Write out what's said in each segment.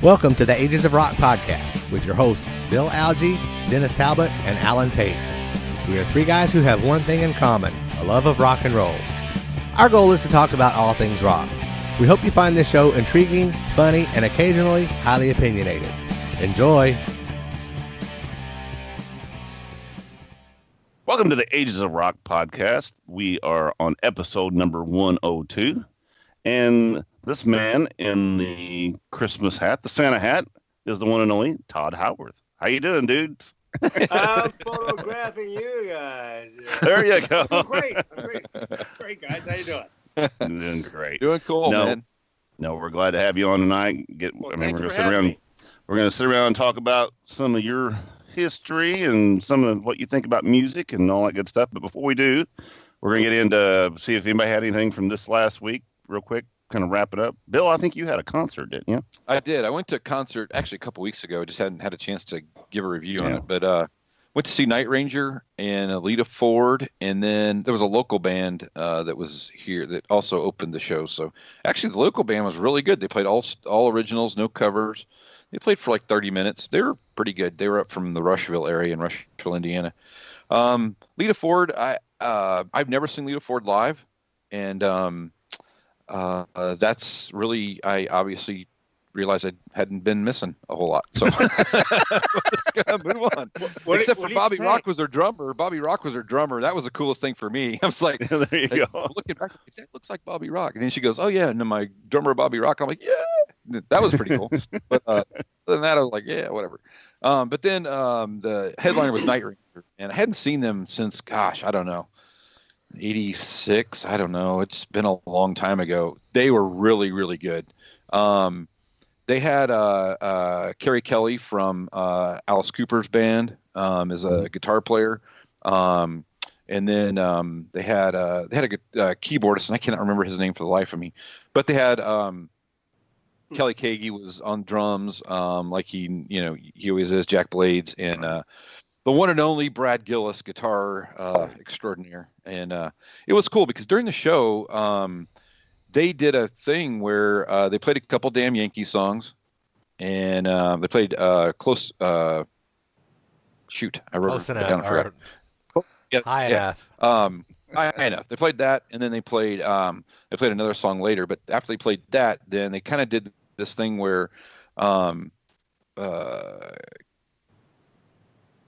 Welcome to the Ages of Rock podcast with your hosts Bill Algie, Dennis Talbot, and Alan Tate. We are three guys who have one thing in common, a love of rock and roll. Our goal is to talk about all things rock. We hope you find this show intriguing, funny, and occasionally highly opinionated. Enjoy! Welcome to the Ages of Rock podcast. We are on episode number 102. And this man in the Christmas hat, the Santa hat, is the one and only Tod Howarth. How you doing, dudes? I'm photographing you guys. There you go. Great, guys. How you doing? I'm doing great. Doing cool, man. No, we're glad to have you on tonight. We're going to sit around. We're going to sit around and talk about some of your history and some of what you think about music and all that good stuff. But before we do, we're going to get into see if anybody had anything from this last week, real quick. Kind of wrap it up. Bill, I think you had a concert, didn't you? I did. I went to a concert actually a couple weeks ago. I just hadn't had a chance to give a review on it. But went to see Night Ranger and Alita Ford. And then there was a local band that was here that also opened the show. So actually the local band was really good. They played all originals, no covers. They played for like 30 minutes. They were pretty good. They were up from the Rushville area in Rushville, Indiana. Lita Ford, I've never seen Lita Ford live. And that's really, I obviously realized I hadn't been missing a whole lot. So let's go move on. Except for Bobby Rock was their drummer. Bobby Rock was their drummer. That was the coolest thing for me. I was like, there you go. Looking back, that looks like Bobby Rock. And then she goes, oh yeah. And then my drummer, Bobby Rock. I'm like, yeah, that was pretty cool. But other than that, I was like, yeah, whatever. But then the headliner was Night Ranger, and I hadn't seen them since, gosh, I don't know. 86, I don't know. It's been a long time ago. They were really, really good. They had Kerry Kelly from Alice Cooper's band as a guitar player, and then they had a keyboardist, and I cannot remember his name for the life of me. But they had Kelly Kagi was on drums, like he always is. Jack Blades and the one and only Brad Gillis, guitar extraordinaire. And it was cool because during the show, they did a thing where they played a couple damn Yankee songs, and they played Close. Shoot, I wrote Close it down. I forgot. High enough. High enough. They played that, and then they played another song later. But after they played that, then they kind of did this thing where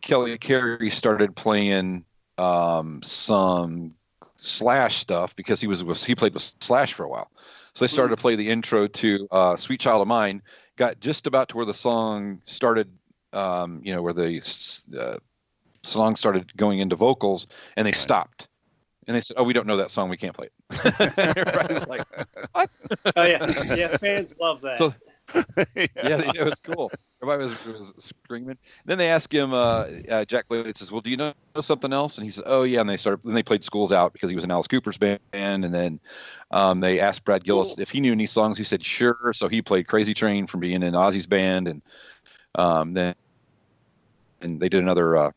Kelly Carey started playing some Slash stuff because he played with Slash for a while. So they started to play the intro to Sweet Child of Mine. Got just about to where the song started, where the song started going into vocals, and they stopped. And they said, "Oh, we don't know that song. We can't play it." Everybody's like, "What?" Oh yeah, fans love that. So, yeah, it was cool. Everybody was screaming. Then they asked him, Jack Blade says, "Well, do you know something else?" And he said, "Oh yeah." And they played Schools Out because he was in Alice Cooper's band. And then they asked Brad Gillis if he knew any songs. He said, "Sure." So he played Crazy Train from being in Ozzy's band, and then they did another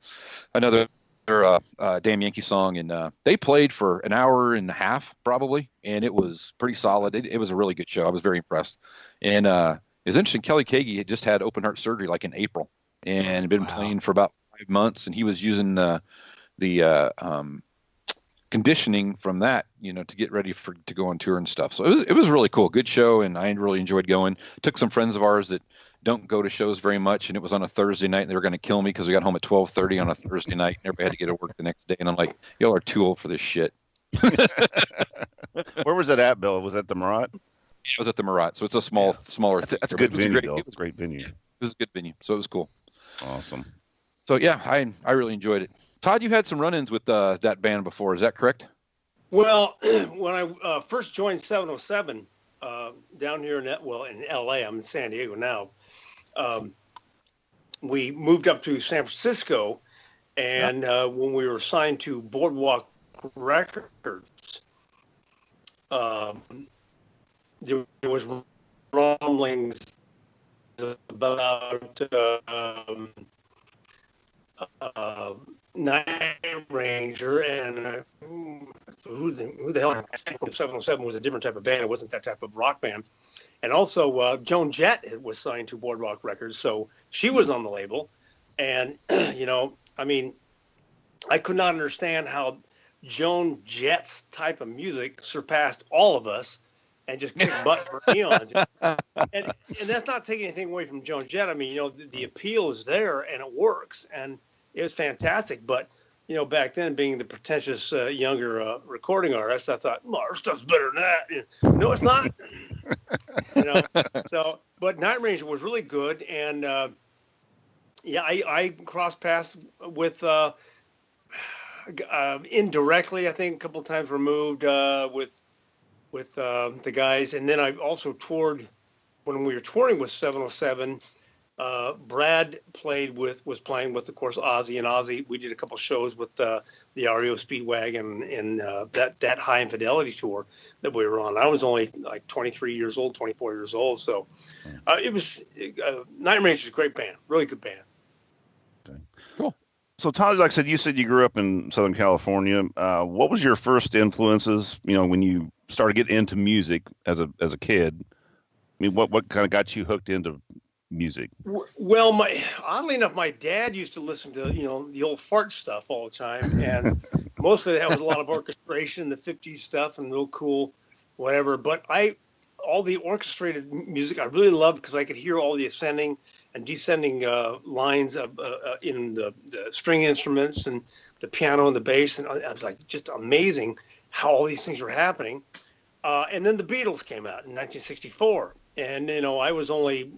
damn Yankee song, and they played for an hour and a half probably, and it was pretty solid. It was a really good show. I was very impressed. And it was interesting. Kelly Kagi had just had open heart surgery like in April and been playing for about 5 months, and he was using the conditioning from that, to get ready to go on tour and stuff. So it was really cool. Good show, and I really enjoyed going. Took some friends of ours that don't go to shows very much, and it was on a Thursday night, and they were going to kill me because we got home at 12:30 on a Thursday night, and everybody had to get to work the next day. And I'm like, y'all are too old for this shit. Where was it at, Bill? Was that the Murat? It was at the Murat, so it's a smaller. That's a good venue, Bill. It was a great venue. It was a good venue, so it was cool. Awesome. So yeah, I really enjoyed it. Todd, you had some run-ins with that band before, is that correct? Well, when I first joined 707 down here in LA, I'm in San Diego now. We moved up to San Francisco, and when we were signed to Boardwalk Records, there was rumblings about Night Ranger and who the hell? 707 was a different type of band. It wasn't that type of rock band. And also, Joan Jett was signed to Boardwalk Records, so she was on the label. And I mean, I could not understand how Joan Jett's type of music surpassed all of us and just kicked butt for eons. And that's not taking anything away from Joan Jett. I mean, the appeal is there and it works and it was fantastic. But, back then being the pretentious younger recording artist, I thought, well, our stuff's better than that. No, it's not. So, but Night Ranger was really good. And I crossed paths with indirectly, I think a couple of times removed with the guys. And then I also toured when we were touring with 707. Brad was playing with, of course, Ozzy and Ozzy. We did a couple shows with the REO Speedwagon and that High Infidelity tour that we were on. I was only like 23 years old, 24 years old. So it was Night Ranger's a great band, really good band. Okay. Cool. So Todd, like I said, you said you grew up in Southern California. What was your first influences, when you started getting into music as a kid? I mean, what kind of got you hooked into music? Well, oddly enough, my dad used to listen to, the old fart stuff all the time. And mostly that was a lot of orchestration, the 50s stuff and real cool, whatever. But all the orchestrated music I really loved because I could hear all the ascending and descending lines in the string instruments and the piano and the bass. And I was like, just amazing how all these things were happening. And then the Beatles came out in 1964. And, I was only,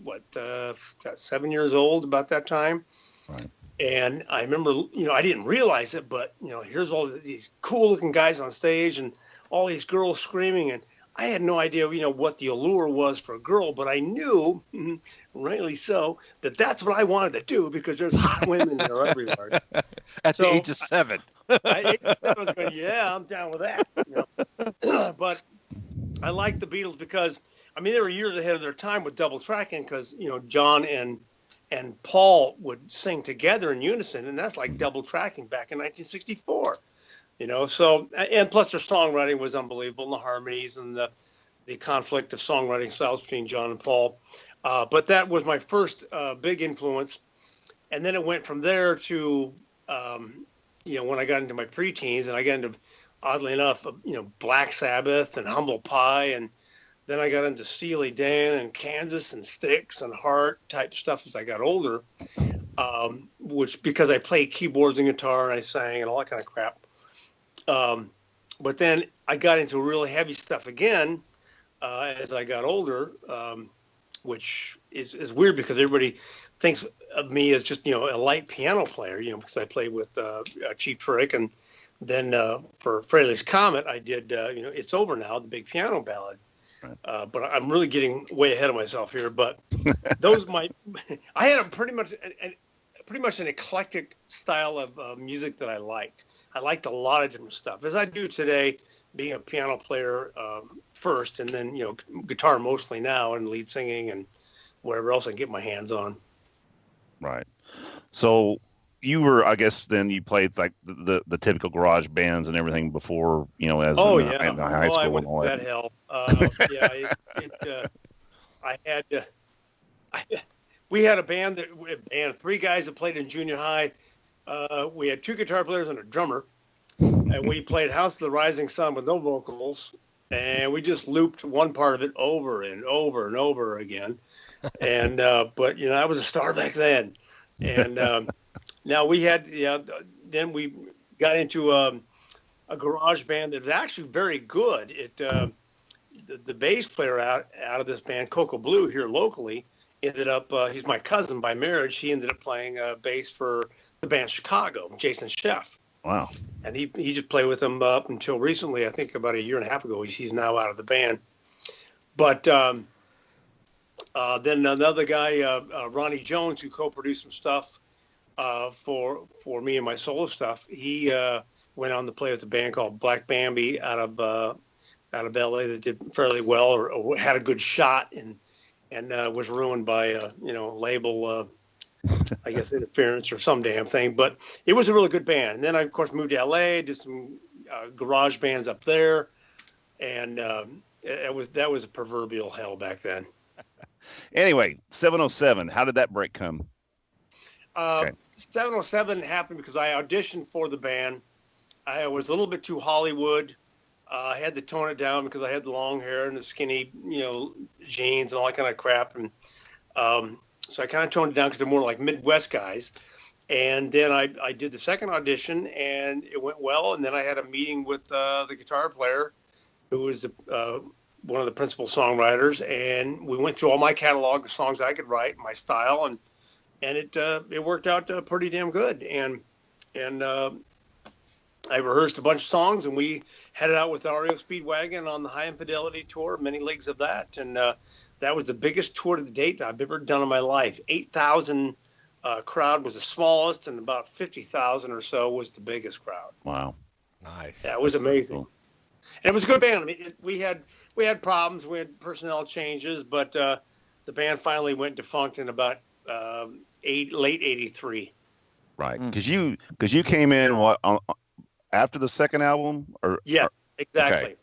7 years old about that time. Right. And I remember, I didn't realize it, but, here's all these cool looking guys on stage and all these girls screaming. And I had no idea, what the allure was for a girl, but I knew, rightly so, that that's what I wanted to do because there's hot women there everywhere. At the age of 7. I was going, yeah, I'm down with that. But I liked the Beatles because, they were years ahead of their time with double tracking because, John and Paul would sing together in unison, and that's like double tracking back in 1964. So, and plus their songwriting was unbelievable, and the harmonies and the conflict of songwriting styles between John and Paul. But that was my first big influence. And then it went from there to, when I got into my preteens and I got into, oddly enough, Black Sabbath and Humble Pie. And then I got into Steely Dan and Kansas and Styx and Heart type stuff as I got older, which because I played keyboards and guitar and I sang and all that kind of crap. But then I got into really heavy stuff again as I got older, which is weird because everybody thinks of me as just, a light piano player, because I played with Cheap Trick. And then for Frehley's Comet, I did, It's Over Now, the big piano ballad. Right. But I'm really getting way ahead of myself here. But I had pretty much an eclectic style of music that I liked. I liked a lot of different stuff, as I do today, being a piano player first, and then guitar mostly now, and lead singing and whatever else I can get my hands on. Right. So you were, I guess, then you played like the typical garage bands and everything before, as in high school. I went and all that hell. We had a band three guys that played in junior high. We had two guitar players and a drummer, and we played House of the Rising Sun with no vocals, and we just looped one part of it over and over and over again. And but I was a star back then, and now we had then we got into a garage band that was actually very good. The bass player out of this band, Coco Blue, here locally, ended up, he's my cousin by marriage. He ended up playing bass for the band Chicago, Jason Sheff. Wow. And he just played with them up until recently, I think about a year and a half ago. He's now out of the band. But then another guy, Ronnie Jones, who co-produced some stuff for me and my solo stuff, he went on to play with a band called Black Bambi out of LA that did fairly well or had a good shot and was ruined by label I guess interference or some damn thing. But it was a really good band. And then I of course moved to LA, did some garage bands up there, and that was a proverbial hell back then. Anyway, 707. How did that break come? Okay. 707 happened because I auditioned for the band. I was a little bit too Hollywood. I had to tone it down because I had the long hair and the skinny, jeans and all that kind of crap. And so I kind of toned it down because they're more like Midwest guys. And then I did the second audition, and it went well. And then I had a meeting with the guitar player, who was one of the principal songwriters. And we went through all my catalog, the songs I could write, my style, and it worked out pretty damn good. And I rehearsed a bunch of songs, and we headed out with the REO Speedwagon on the High Infidelity tour, many leagues of that. And that was the biggest tour to the date I've ever done in my life. 8,000 crowd was the smallest, and about 50,000 or so was the biggest crowd. Wow. Nice. That was amazing. Cool. And it was a good band. I mean, we had problems. We had personnel changes, but the band finally went defunct in about late 83. Right. Because you came in after the second album? Exactly. Okay.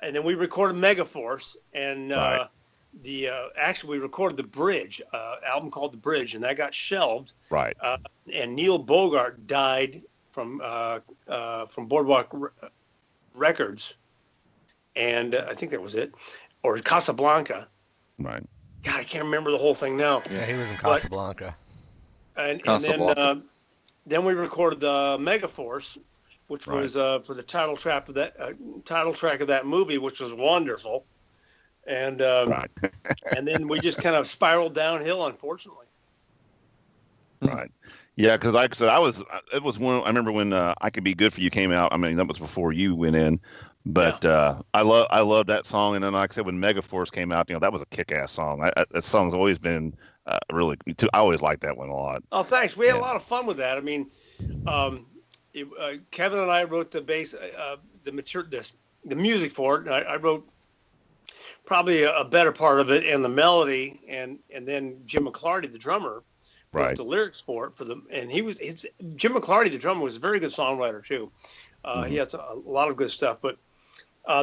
And then we recorded Megaforce, and right. Actually we recorded the Bridge, album called The Bridge, and that got shelved. Right. And Neil Bogart died from Boardwalk Records, and I think that was it, or Casablanca. Right. God, I can't remember the whole thing now. Yeah, he was in Casablanca. And then we recorded the Megaforce, which was for the title track of that movie, which was wonderful. And and then we just kind of spiraled downhill, unfortunately. Right. Yeah, because it was one. I remember when "I Could Be Good for You" came out. I mean, that was before you went in, but I love that song. And then, like I said, when Megaforce came out, that was a kick-ass song. That song's always been really. I always liked that one a lot. Oh, thanks. We had a lot of fun with that. I mean, Kevin and I wrote the bass, the music for it. And I wrote probably a better part of it and the melody, and then Jim McClarty, the drummer, wrote the lyrics for it and Jim McClarty, the drummer, was a very good songwriter too. He has a lot of good stuff, but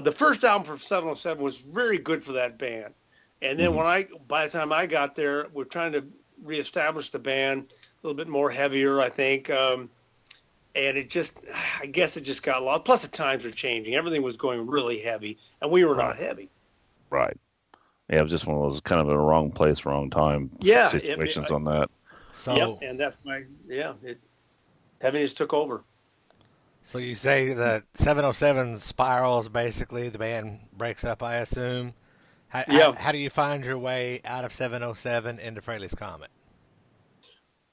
the first album for 707 was very good for that band. And then by the time I got there, we're trying to reestablish the band a little bit more heavier, I think. And I guess it just got lost. Plus the times were changing. Everything was going really heavy, and we were not heavy. Right. Yeah, it was just one of those kind of a wrong place, wrong time situations on that. So, and that's heaviness took over. So you say that 707 spirals, basically, the band breaks up, I assume. How do you find your way out of 707 into Frehley's Comet?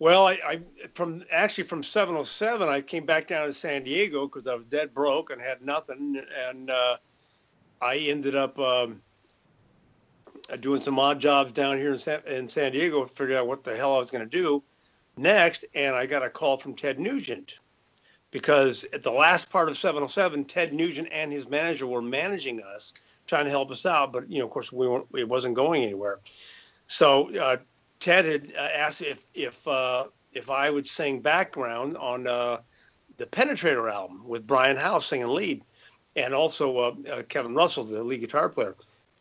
Well, I from 707, I came back down to San Diego because I was dead broke and had nothing, and I ended up doing some odd jobs down here in San Diego to figure out what the hell I was going to do next, and I got a call from Ted Nugent, because at the last part of 707, Ted Nugent and his manager were managing us, trying to help us out, but of course it wasn't going anywhere. So Ted had asked if I would sing background on the Penetrator album with Brian House singing lead, and also Kevin Russell, the lead guitar player.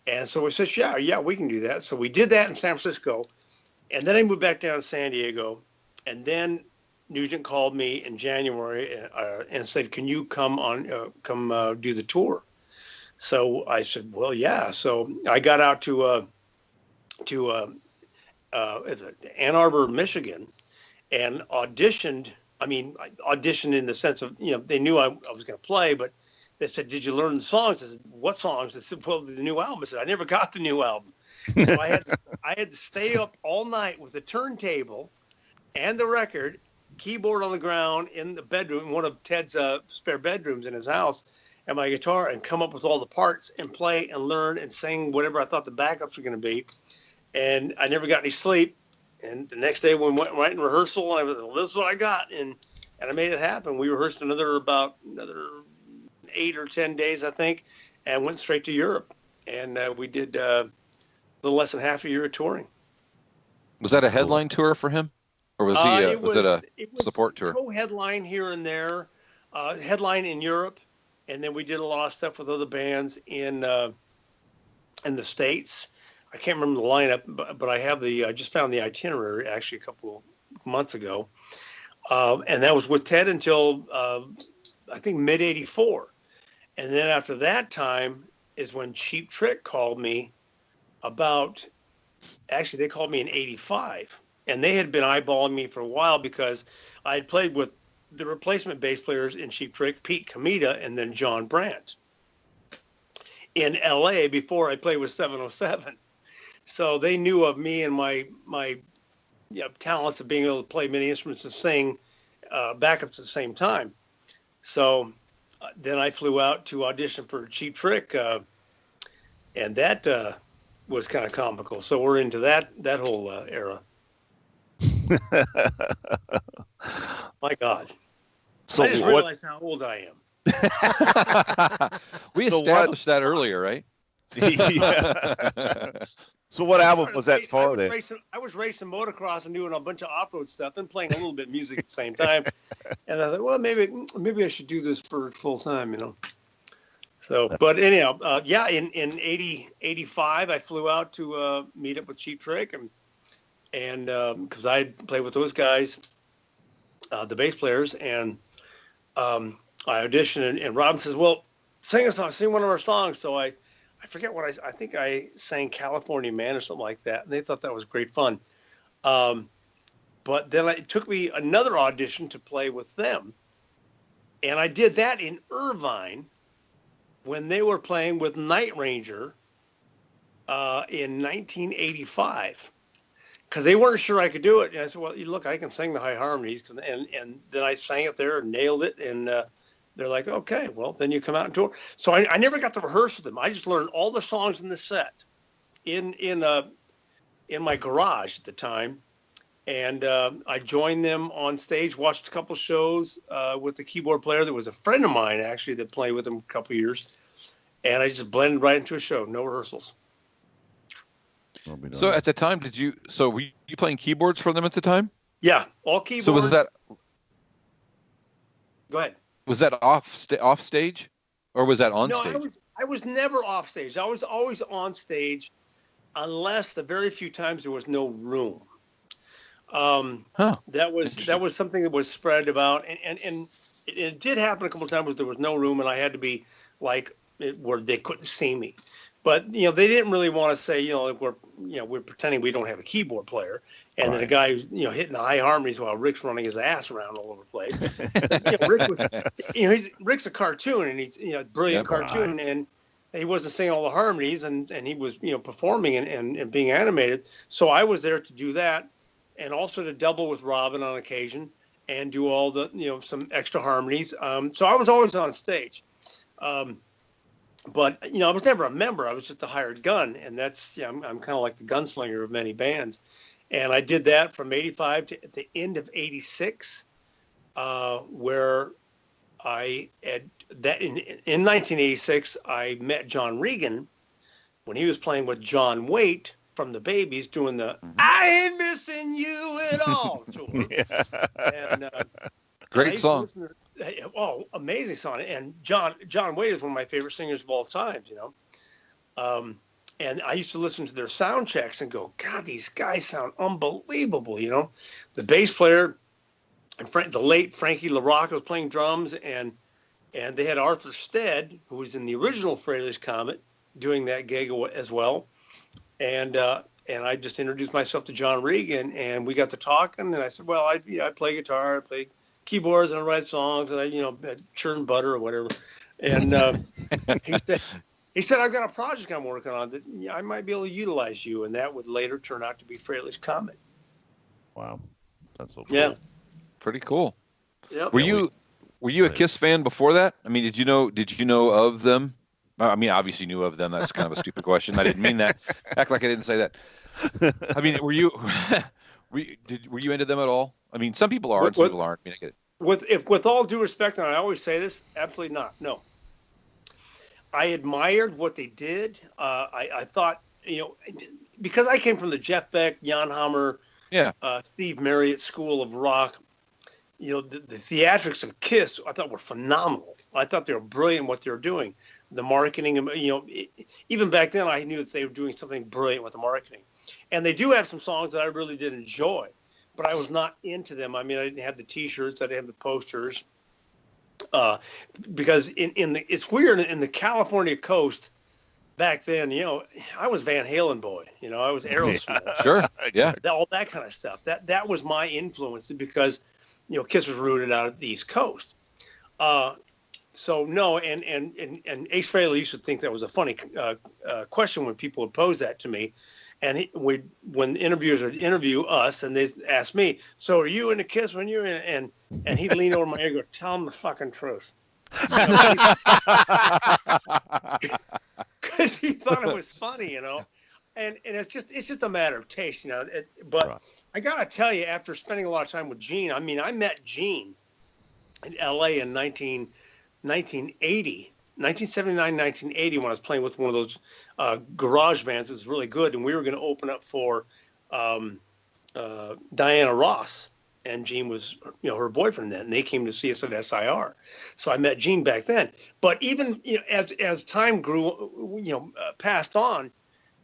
And so we said, yeah, we can do that. So we did that in San Francisco, and then I moved back down to San Diego, and then Nugent called me in January and said, "Can you come do the tour?" So I said, "Well, yeah." So I got out to Ann Arbor, Michigan, and auditioned. I mean, I auditioned in the sense of, they knew I was going to play, but they said, "Did you learn the songs?" I said, "What songs?" I said, "Well, the new album." I said, "I never got the new album." So I had to stay up all night with the turntable and the record, keyboard on the ground in the bedroom, one of Ted's spare bedrooms in his house, and my guitar, and come up with all the parts and play and learn and sing whatever I thought the backups were going to be. And I never got any sleep. And the next day we went right in rehearsal, and I was, "Well, this is what I got." And I made it happen. We rehearsed another 8 or 10 days, I think, and went straight to Europe. And we did a little less than half a year of touring. Was that a headline tour for him? Or was it a support tour? Co-headline here and there, headline in Europe, and then we did a lot of stuff with other bands in the States. I can't remember the lineup, but I just found the itinerary actually a couple of months ago, and that was with Ted until I think mid '84, and then after that time is when Cheap Trick called me about. Actually, they called me in '85, and they had been eyeballing me for a while because I had played with the replacement bass players in Cheap Trick, Pete Comita, and then John Brandt in L.A. before I played with 707. So they knew of me and my talents of being able to play many instruments and sing backups at the same time. So then I flew out to audition for Cheap Trick, and that was kind of comical. So we're into that whole era. My God. So I just realized how old I am. We established that earlier, right? Yeah. So what album was that for then? I was racing motocross and doing a bunch of off-road stuff and playing a little bit of music at the same time. And I thought, well, maybe I should do this for full time, you know. So, but anyhow, in 85, I flew out to meet up with Cheap Trick, and because I had played with those guys, the bass players, and I auditioned, and Robin says, "Well, sing a song, sing one of our songs." So I forget what I think I sang "California Man" or something like that, and they thought that was great fun. But then it took me another audition to play with them, and I did that in Irvine when they were playing with Night Ranger in 1985, because they weren't sure I could do it. And I said, well, look, I can sing the high harmonies. And then I sang it there and nailed it. And they're like, okay, well, then you come out and tour. So I never got to rehearse with them. I just learned all the songs in the set in my garage at the time. And I joined them on stage, watched a couple shows with the keyboard player that was a friend of mine, actually, that played with him a couple of years. And I just blended right into a show, no rehearsals. So at the time, were you playing keyboards for them at the time? Yeah, all keyboards. So was that? Go ahead. Was that off stage, or was that on stage? No, I was never off stage. I was always on stage, unless the very few times there was no room. That was something that was spread about, and it did happen a couple of times where there was no room, and I had to be where they couldn't see me. But they didn't really want to say we're pretending we don't have a keyboard player, and then a guy who's hitting the high harmonies while Rick's running his ass around all over the place. Rick's a cartoon, and he's a brilliant cartoon, and he wasn't singing all the harmonies, and he was performing and being animated. So I was there to do that, and also to double with Robin on occasion and do all the some extra harmonies. So I was always on stage. But I was never a member. I was just a hired gun, and that's I'm kind of like the gunslinger of many bands. And I did that from '85 to the end of '86, where I had that in 1986 I met John Regan when he was playing with John Waite from the Babies doing the "I Ain't Missing You at All" tour. And great song. Amazing song. And John Waite is one of my favorite singers of all time, and I used to listen to their sound checks and go, God, these guys sound unbelievable, The bass player, and the late Frankie LaRocca was playing drums, and they had Arthur Stead, who was in the original Frehley's Comet, doing that gig as well. And I just introduced myself to John Regan, and we got to talking, and I said, well, I play guitar, I play keyboards, and I write songs, and I churn butter or whatever. And he said, I've got a project I'm working on that I might be able to utilize you, and that would later turn out to be Frehley's Comet. Wow, that's so cool. Yeah, pretty cool. Yep. Were you a Kiss fan before that? I mean, did you know of them? I mean, obviously you knew of them. That's kind of a stupid question. I didn't mean that. Act like I didn't say that. I mean, were you into them at all? I mean, some people are, and some people aren't. I mean, I get it. With all due respect, and I always say this, absolutely not. No. I admired what they did. I thought, because I came from the Jeff Beck, Jan Hammer, Steve Marriott school of rock, the theatrics of Kiss, I thought were phenomenal. I thought they were brilliant what they were doing. The marketing, even back then, I knew that they were doing something brilliant with the marketing. And they do have some songs that I really did enjoy, but I was not into them. I mean, I didn't have the T-shirts, I didn't have the posters, because it's weird in the California coast. Back then, I was Van Halen boy. I was Aerosmith. Sure, yeah, all that kind of stuff. That was my influence because, Kiss was rooted out of the East Coast. So no, and Ace Frehley used to think that was a funny question when people would pose that to me, and when interviewers would interview us and they ask me, "So are you into Kiss when you're in?" And he'd lean over my ear and go, "Tell him the fucking truth." Because he thought it was funny, and it's just a matter of taste, But right. I gotta tell you, after spending a lot of time with Gene, I mean, I met Gene in L.A. in 1979, 1980, when I was playing with one of those garage bands. It was really good, and we were going to open up for Diana Ross, and Gene was, her boyfriend then, and they came to see us at SIR. So I met Gene back then. But even as time grew, passed on,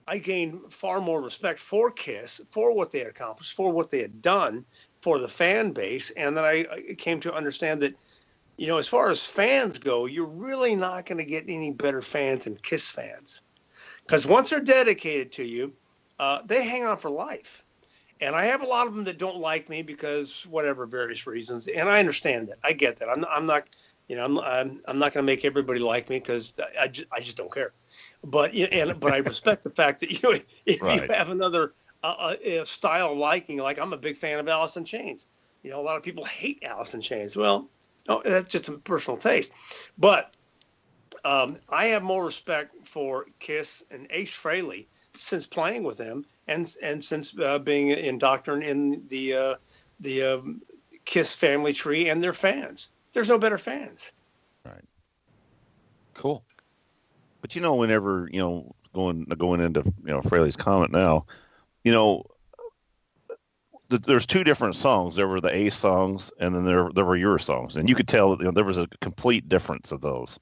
I gained far more respect for Kiss, for what they had accomplished, for what they had done, for the fan base, and then I came to understand that, as far as fans go, you're really not going to get any better fans than Kiss fans, because once they're dedicated to you, they hang on for life. And I have a lot of them that don't like me because whatever various reasons, and I understand that. I get that. I'm not, I'm not going to make everybody like me because I just don't care. But I respect the fact that if right. you have another style liking, like I'm a big fan of Alice in Chains. A lot of people hate Alice in Chains. Well, no, that's just a personal taste. But I have more respect for Kiss and Ace Frehley since playing with them, and since being indoctrinated in the Kiss family tree and their fans. There's no better fans. Right. Cool. But whenever going into Frehley's Comet now, there's two different songs. There were the Ace songs, and then there were your songs, and you could tell that there was a complete difference of those.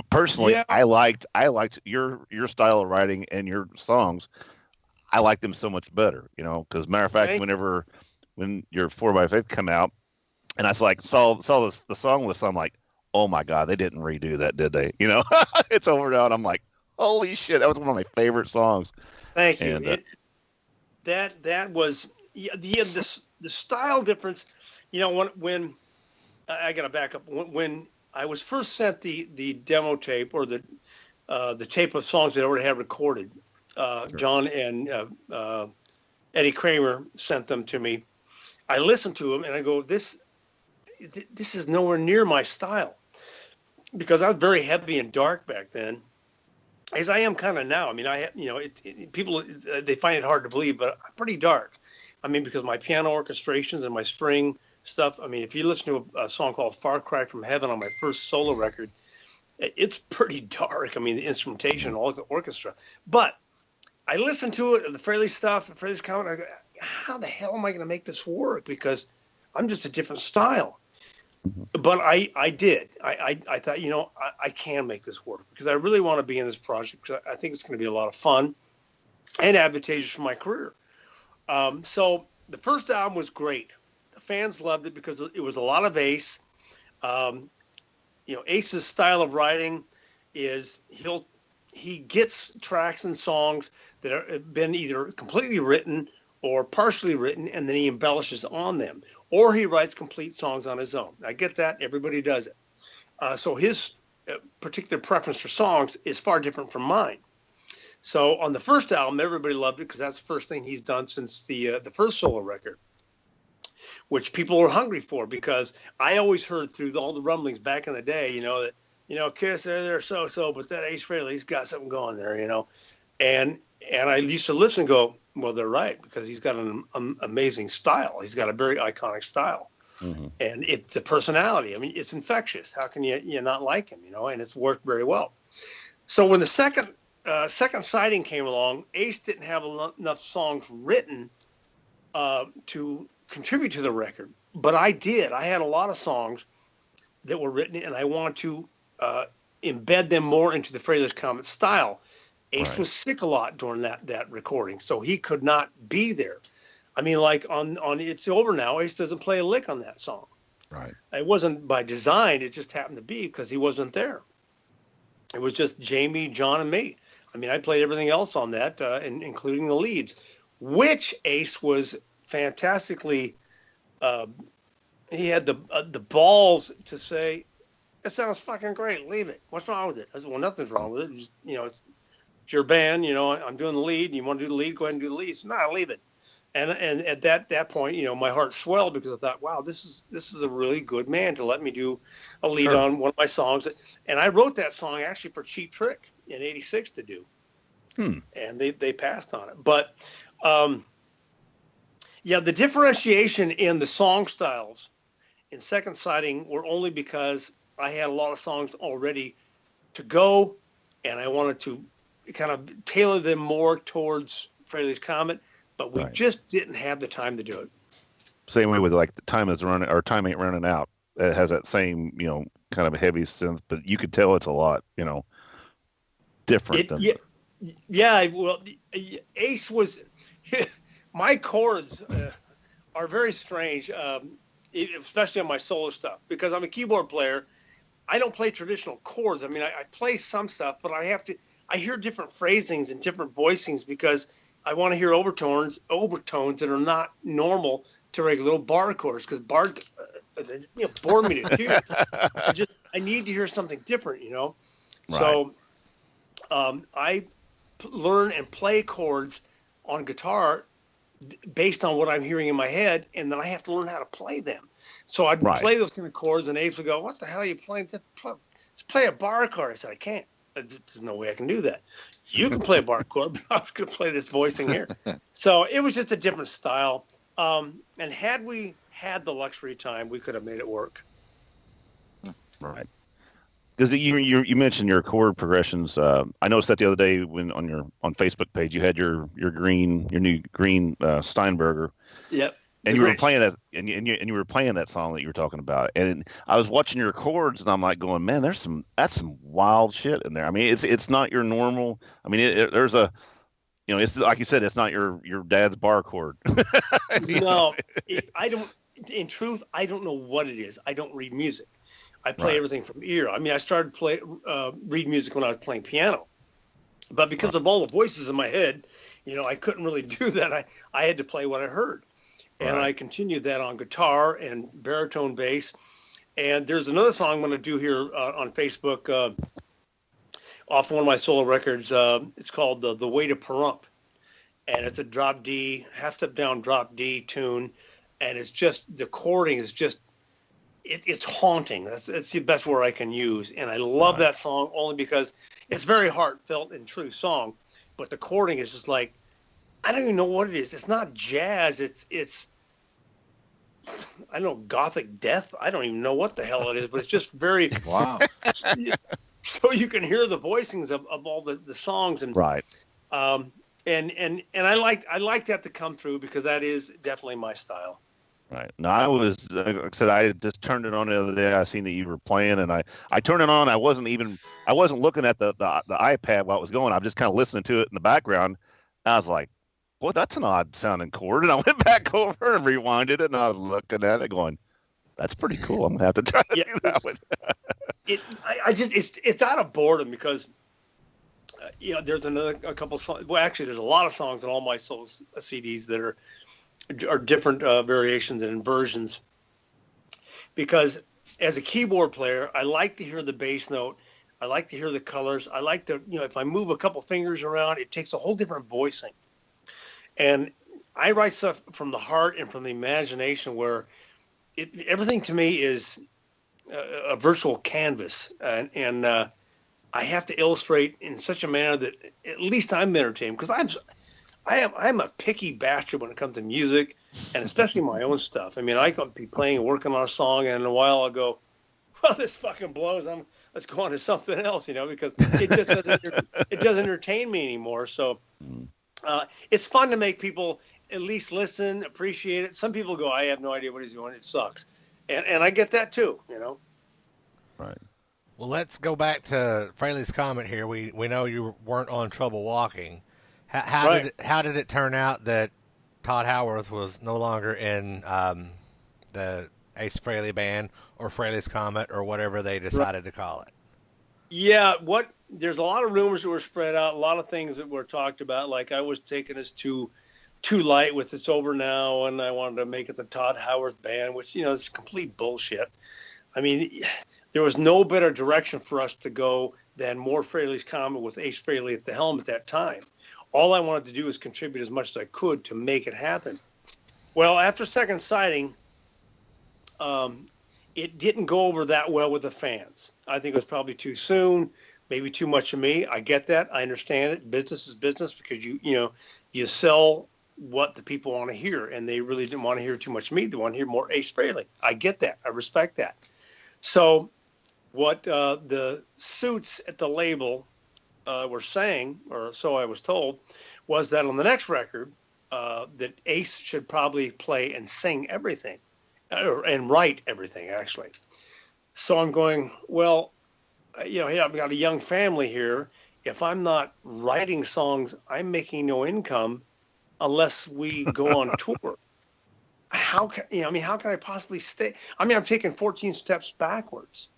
Personally, yeah. I liked your style of writing and your songs. I liked them so much better, because matter of fact, when your 4x5 come out, and I saw the song list, I'm like, oh my God, they didn't redo that, did they? It's over now, and I'm like, holy shit, that was one of my favorite songs. Thank you. And, that was the style difference. When I got to back up, when I was first sent the demo tape, or the tape of songs that I already had recorded. Sure. John and Eddie Kramer sent them to me. I listened to them and I go, this is nowhere near my style, because I was very heavy and dark back then, as I am kind of now. I mean, people, they find it hard to believe, but I'm pretty dark. I mean, because my piano orchestrations and my string stuff. I mean, if you listen to a song called Far Cry from Heaven on my first solo record, it's pretty dark. I mean, the instrumentation, all the orchestra. But I listened to it, the Frehley stuff, the Frehley's Comet. I go, how the hell am I going to make this work? Because I'm just a different style. But I did. I thought, I can make this work, because I really want to be in this project, because I think it's going to be a lot of fun and advantageous for my career. So the first album was great. The fans loved it because it was a lot of Ace. Ace's style of writing is he gets tracks and songs that have been either completely written or partially written, and then he embellishes on them, or he writes complete songs on his own. I get that. Everybody does it. So his particular preference for songs is far different from mine. So on the first album, everybody loved it because that's the first thing he's done since the first solo record, which people are hungry for, because I always heard through all the rumblings back in the day, that, Kiss, they're so-so, but that Ace Frehley, he's got something going there, And I used to listen and go, well, they're right, because he's got an amazing style. He's got a very iconic style. Mm-hmm. And it's the personality. I mean, it's infectious. How can you not like him, And it's worked very well. So when the second sighting came along, Ace didn't have enough songs written to contribute to the record. but I had a lot of songs that were written, and I want to embed them more into the Frehley's Comet style. Ace was sick a lot during that recording, so he could not be there. I mean, like on It's Over Now, Ace doesn't play a lick on that song. Right. It wasn't by design. It just happened to be because he wasn't there. It was just Jamie, John, and me. I mean, I played everything else on that, including the leads, which Ace was fantastically. He had the balls to say, "It sounds fucking great. Leave it. What's wrong with it?" I said, "Well, nothing's wrong with it. Just, it's your band. I'm doing the lead. You want to do the lead? Go ahead and do the lead." So, "No, leave it." And at that point, my heart swelled because I thought, wow, this is a really good man to let me do a lead on one of my songs. And I wrote that song actually for Cheap Trick in '86 to do. And they passed on it. But the differentiation in the song styles in Second Sighting were only because I had a lot of songs already to go, and I wanted to kind of tailor them more towards Frehley's Comet. But we just didn't have the time to do it. Same way with like the time is running, or time ain't running out. It has that same, kind of a heavy synth, but you could tell it's a lot, different. Well, Ace was, my chords are very strange, especially on my solo stuff, because I'm a keyboard player. I don't play traditional chords. I mean, I play some stuff, but I hear different phrasings and different voicings because I want to hear overtones that are not normal to regular bar chords, because bar, bore me to tears. I need to hear something different, Right. So I learn and play chords on guitar based on what I'm hearing in my head, and then I have to learn how to play them. So I'd play those kind of chords, and Abe would go, "What the hell are you playing? Just play a bar chord." I said, "I can't. There's no way I can do that. You can play a bar chord, but I was going to play this voicing here." So it was just a different style. And had we had the luxury time, we could have made it work. Right. Because you mentioned your chord progressions. I noticed that the other day when on Facebook page you had your new green Steinberger. Yep. And you were playing that, and you were playing that song that you were talking about, and I was watching your chords, and I'm like going, man, that's some wild shit in there. I mean, it's not your normal. I mean, there's a, it's like you said, it's not your dad's bar chord. No, I don't. In truth, I don't know what it is. I don't read music. I play everything from ear. I mean, I started read music when I was playing piano, but because of all the voices in my head, I couldn't really do that. I had to play what I heard. And I continued that on guitar and baritone bass. And there's another song I'm going to do here on Facebook off one of my solo records. It's called The Way to Pahrump. And it's a drop D, half step down drop D tune. And it's just, the chording is just, it's haunting. That's the best word I can use. And I love that song only because it's very heartfelt and true song. But the chording is just like, I don't even know what it is. It's not jazz. It's I don't know, gothic death. I don't even know what the hell it is, but it's just very wow. So you can hear the voicings of all the songs and and I like that to come through because that is definitely my style. Right. No, I was, like I said, I just turned it on the other day. I seen that you were playing, and I turned it on. I wasn't looking at the iPad while it was going. I'm just kind of listening to it in the background. I was like, boy, that's an odd sounding chord. And I went back over and rewinded it, and I was looking at it going, that's pretty cool. I'm going to have to try to do that one. It's out of boredom because, there's a couple of songs. Well, actually, there's a lot of songs on all my solo CDs that are different variations and inversions. Because as a keyboard player, I like to hear the bass note. I like to hear the colors. I like to, if I move a couple fingers around, it takes a whole different voicing. And I write stuff from the heart and from the imagination where everything to me is a virtual canvas. And I have to illustrate in such a manner that at least I'm entertained, because I'm a picky bastard when it comes to music, and especially my own stuff. I mean, I could be playing and working on a song, and in a while I'll go, well, this fucking blows. Let's go on to something else, because it just doesn't entertain me anymore. So it's fun to make people at least listen, appreciate it. Some people go, I have no idea what he's doing. It sucks. And I get that too, you know. Right. Well, let's go back to Frehley's Comet here. We know you weren't on Trouble Walking. How did it turn out that Tod Howarth was no longer in the Ace Frehley band or Frehley's Comet or whatever they decided to call it? Yeah, there's a lot of rumors that were spread out, a lot of things that were talked about. Like I was taking us too light with It's Over Now, and I wanted to make it the Tod Howarth band, which, you know, is complete bullshit. I mean, there was no better direction for us to go than more Frehley's Comet with Ace Frehley at the helm at that time. All I wanted to do was contribute as much as I could to make it happen. Well, after Second Sighting, it didn't go over that well with the fans. I think it was probably too soon, maybe too much of me. I get that. I understand it. Business is business because you sell what the people want to hear, and they really didn't want to hear too much me. They want to hear more Ace Frehley. I get that. I respect that. So what the suits at the label were saying, or so I was told, was that on the next record, that Ace should probably play and sing everything, and write everything, actually. So I'm going, well, hey, I've got a young family here. If I'm not writing songs, I'm making no income unless we go on tour. How can I possibly stay? I mean, I'm taking 14 steps backwards.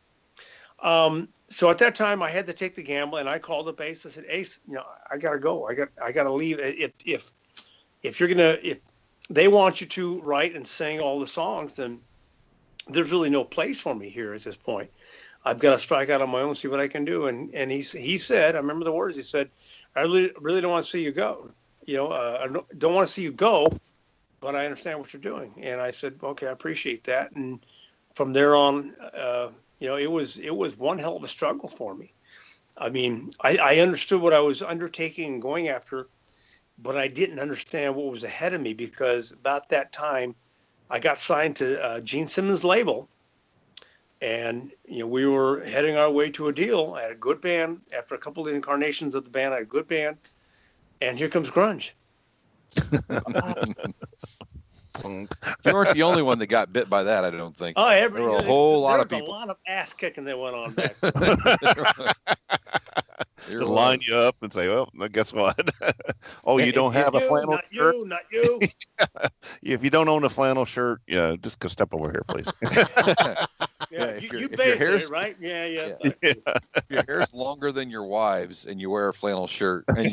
So at that time, I had to take the gamble, and I called up Ace. I said, Ace, I gotta go. I gotta leave. If they want you to write and sing all the songs, then there's really no place for me here at this point. I've got to strike out on my own, see what I can do. And he said, I remember the words. He said, I really don't want to see you go. I don't want to see you go, but I understand what you're doing. And I said, okay, I appreciate that. And from there on, it was one hell of a struggle for me. I mean, I understood what I was undertaking and going after, but I didn't understand what was ahead of me, because about that time I got signed to Gene Simmons' label, and we were heading our way to a deal. I had a good band. After a couple of incarnations of the band, I had a good band, and here comes grunge. You weren't the only one that got bit by that, I don't think. Oh, there were a whole lot of people. There was a lot of ass kicking that went on back then. To line you up and say, well, guess what? Oh, you don't have a flannel shirt? Not you. If you don't own a flannel shirt, just go step over here, please. You bathe it, right? Yeah. If your hair's longer than your wives and you wear a flannel shirt, and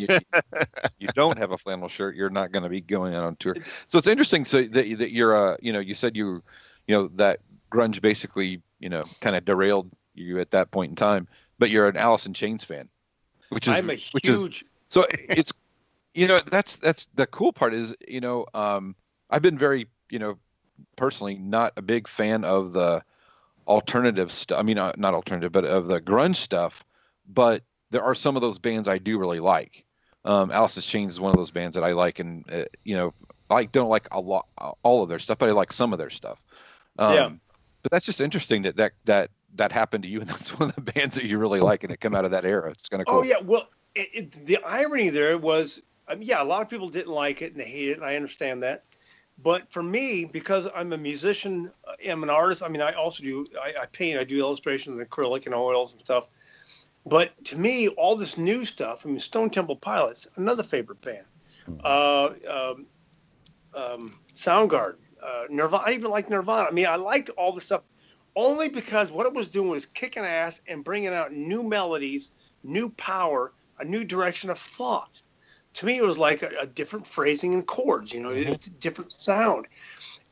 you don't have a flannel shirt, you're not going to be going out on tour. So it's interesting that you're, you said that grunge basically, kind of derailed you at that point in time, but you're an Alice in Chains fan. I'm a huge. So it's, that's the cool part is, I've been very, personally not a big fan of the alternative stuff. I mean, not alternative, but of the grunge stuff. But there are some of those bands I do really like. Alice in Chains is one of those bands that I like, and I don't like all of their stuff, but I like some of their stuff. But that's just interesting that happened to you, and that's one of the bands that you really like, and it come out of that era. It's kind of cool. Oh yeah, well, the irony there was, a lot of people didn't like it and they hated it, and I understand that. But for me, because I'm a musician, I'm an artist. I mean, I also I paint, I do illustrations and acrylic and oils and stuff. But to me, all this new stuff, I mean, Stone Temple Pilots, another favorite band, Soundgarden, Nirvana. I even like Nirvana. I mean, I liked all the stuff only because what it was doing was kicking ass and bringing out new melodies, new power, a new direction of thought. To me, it was like a different phrasing and chords, it was a different sound.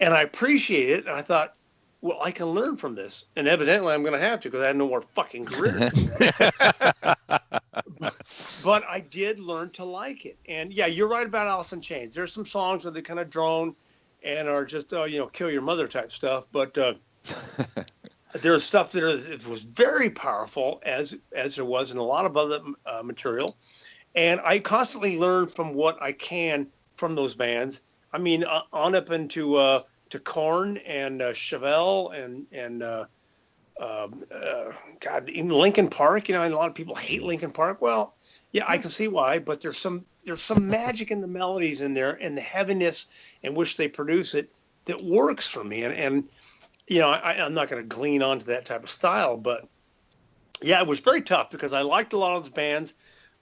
And I appreciated it. And I thought, well, I can learn from this. And evidently I'm going to have to, because I had no more fucking career. But I did learn to like it. And yeah, you're right about Alice in Chains. There's some songs where they kind of drone and are just, kill your mother type stuff. But there's stuff that it was very powerful, as there was in a lot of other material. And I constantly learn from what I can from those bands. I mean, on up into to Korn and Chevelle and God, even Linkin Park. A lot of people hate Linkin Park. Well, Yeah, I can see why, but there's some magic in the melodies in there and the heaviness in which they produce it that works for me. And you know, I'm not going to glean onto that type of style, but yeah, it was very tough because I liked a lot of those bands,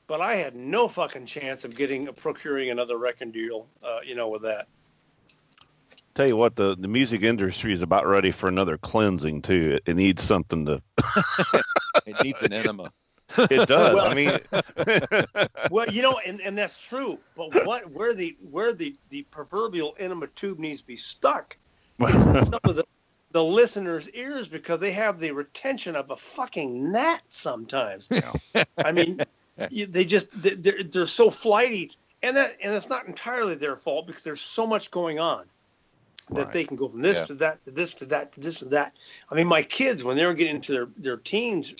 but I had no fucking chance of procuring another record deal, you know, with that. Tell you what, the music industry is about ready for another cleansing too. It needs something to. It needs an enema. It does. Well, I mean, well, you know, and that's true. But where the proverbial enema tube needs to be stuck is in some of the listeners' ears, because they have the retention of a fucking gnat sometimes. I mean, they're so flighty, and it's not entirely their fault because there's so much going on that they can go from this to that to this to that to this to that. I mean, my kids, when they were getting into their teens,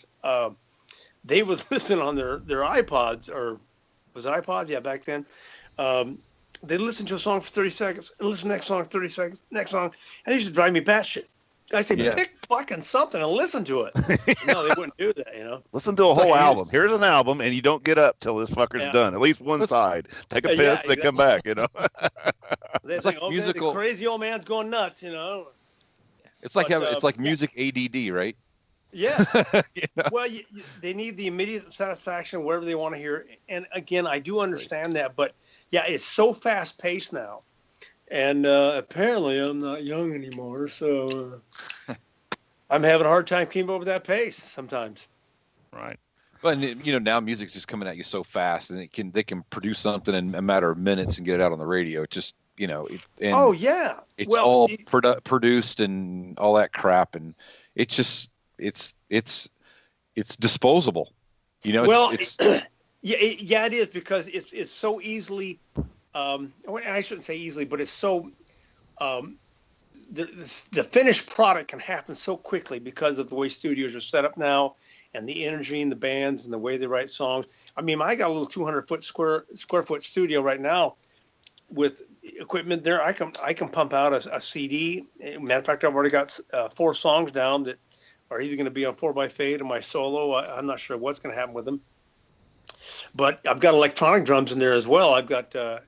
they would listen on their iPods, or was it iPods? Yeah, back then. They'd listen to a song for 30 seconds and listen to the next song for 30 seconds, next song, and it used to drive me batshit. I say, pick fucking something and listen to it. No, they wouldn't do that, you know. Listen to a whole album. Here's an album, and you don't get up till this fucker's done. At least one side. Take a piss, exactly. They come back, you know. They think, like musical. The crazy old man's going nuts, you know. It's like it's like music ADD, right? Yes. You know? Well, they need the immediate satisfaction wherever they want to hear it. And again, I do understand that, but yeah, it's so fast paced now. And apparently I'm not young anymore, so I'm having a hard time keeping up with that pace sometimes. Right. But you know, now music's just coming at you so fast, and they can produce something in a matter of minutes and get it out on the radio. It just, you know, it's all produced and all that crap, and it's just it's disposable. You know, it's it is, because it's so easily. I shouldn't say easily, but it's so the finished product can happen so quickly because of the way studios are set up now, and the energy in the bands and the way they write songs. I mean, I got a little 200 square foot studio right now with equipment there. I can pump out a CD. Matter of fact, I've already got 4 songs down that are either going to be on 4x8 or my solo. I'm not sure what's going to happen with them. But I've got electronic drums in there as well. I've got the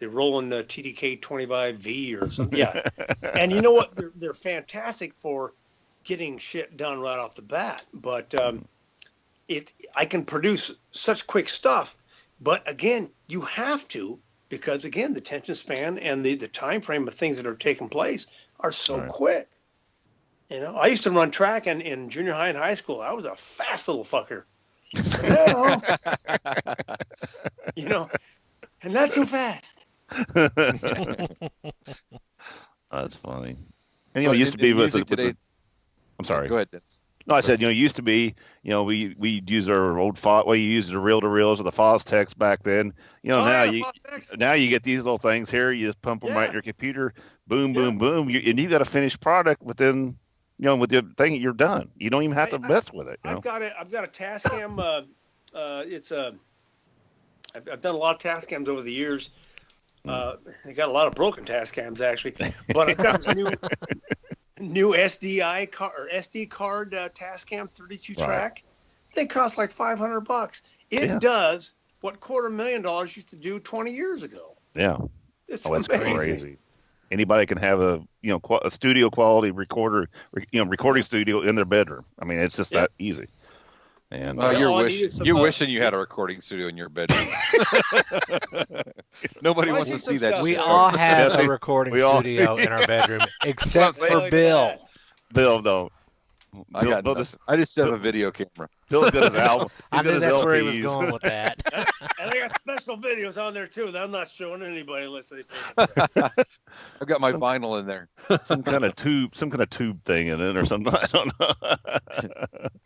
Roland TDK 25V or something. Yeah, and you know what? They're fantastic for getting shit done right off the bat. But I can produce such quick stuff. But again, you have to, because again, the attention span and the time frame of things that are taking place are so quick. You know, I used to run track in junior high and high school. I was a fast little fucker. You know, and not so fast. That's funny. And it used to be with today. I'm sorry. Go ahead, Dennis. No, I said, it used to be, we used our old we used the reel-to-reels or the Fostex back then. Now you get these little things here. You just pump them right in your computer. Boom, boom, boom. And you got a finished product within. With the thing, you're done. You don't even have to mess with it. I've got a Tascam. I've done a lot of Tascams over the years. I got a lot of broken Tascams actually, but I've got this new SD card Tascam 32 track. They cost like $500. It does what $250,000 used to do 20 years ago. Yeah, it's amazing. Crazy. Anybody can have a studio quality recording studio in their bedroom. I mean, it's just that easy. And you're wishing you had a recording studio in your bedroom. Nobody wants to see that. We all have a recording studio in our bedroom, except for Bill. Bill don't. I just have a video camera. Bill's got his album. I knew that's where he was going with that. And I got special videos on there too that I'm not showing anybody unless they pay for it. I've got my vinyl in there. some kind of tube thing in it or something. I don't know.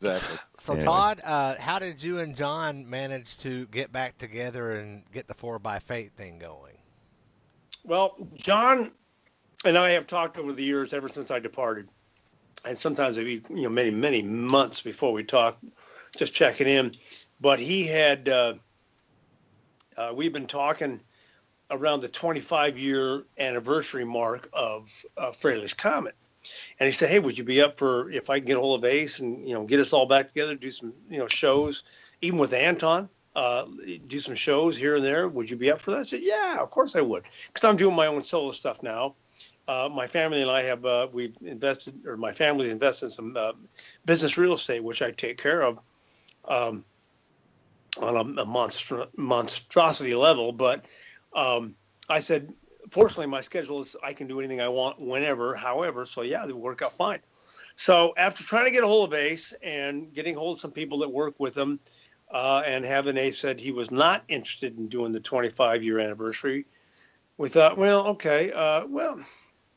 Exactly. So Todd, how did you and John manage to get back together and get the 4x8 thing going? Well, John and I have talked over the years ever since I departed. And sometimes it'd be, many, many months before we talk, just checking in. But he had, we've been talking around the 25-year anniversary mark of Frehley's Comet. And he said, hey, would you be up for, if I can get a hold of Ace and, get us all back together, do some, shows even with Anton, do some shows here and there. Would you be up for that? I said, yeah, of course I would, because I'm doing my own solo stuff now. My family and I have my family's invested in some business real estate, which I take care of on a monstrosity level. But I said, fortunately, my schedule is I can do anything I want whenever, however. So yeah, they work out fine. So after trying to get a hold of Ace and getting a hold of some people that work with him, and having Ace said he was not interested in doing the 25-year anniversary, we thought, well, okay,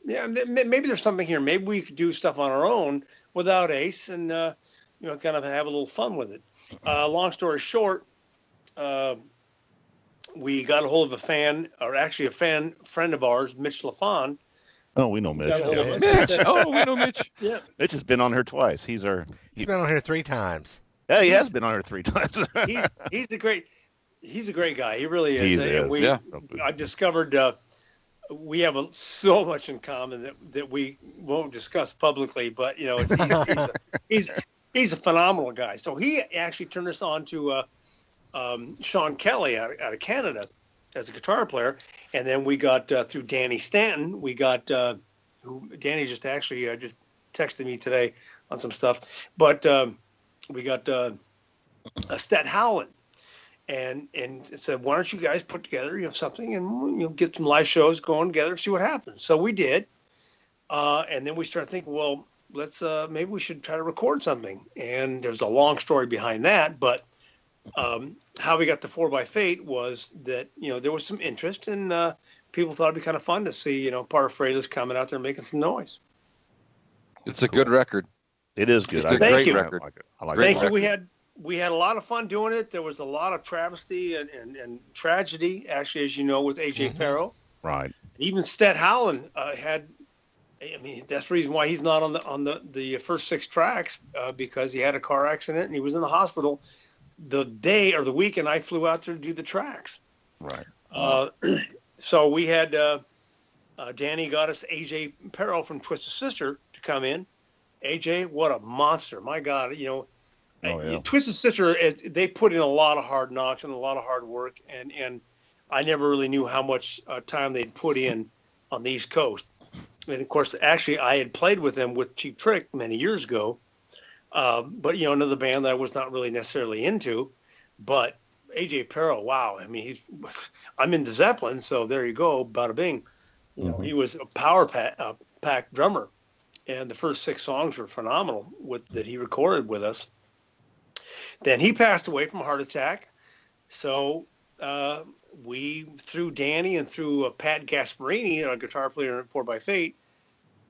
yeah, maybe there's something here. Maybe we could do stuff on our own without Ace and, kind of have a little fun with it. Long story short, we got a hold of a fan friend of ours, Mitch LaFon. Oh, we know Mitch. Mitch. Oh, we know Mitch. Yeah. Mitch has been on here twice. He's been on here 3 times. Yeah, he has been on here 3 times. he's a great guy. He really is. I discovered we have so much in common that we won't discuss publicly, but he's a phenomenal guy. So he actually turned us on to Sean Kelly out of Canada as a guitar player, and then we got through Danny Stanton. We got who Danny just texted me today on some stuff, but we got Stet Howland. And said, why don't you guys put together something and get some live shows going together, see what happens. So we did, and then we started thinking, well, let's maybe we should try to record something. And there's a long story behind that, but how we got to 4 by Fate was that there was some interest, and people thought it'd be kind of fun to see part of Frehley's coming out there making some noise. It's a good record. It is good. It's a great record. I like Thank it. you. We had a lot of fun doing it. There was a lot of travesty and tragedy, actually, as you know, with AJ Perro. Right. Even Stet Howland had. I mean, that's the reason why he's not on the first 6 tracks, because he had a car accident and he was in the hospital the day or the weekend I flew out there to do the tracks. Right. So we had Danny got us AJ Perro from Twisted Sister to come in. AJ, what a monster! My God, Oh, yeah. Twisted Sister, they put in a lot of hard knocks and a lot of hard work, and I never really knew how much time they'd put in on the East Coast. And of course, actually, I had played with them with Cheap Trick many years ago, but another band that I was not really necessarily into. But AJ Perro, wow! I mean, I'm into Zeppelin, so there you go, bada bing. He was a power pack drummer, and the first 6 songs were phenomenal that he recorded with us. Then he passed away from a heart attack. So we, through Danny and through Pat Gasparini, a guitar player in 4 by Fate,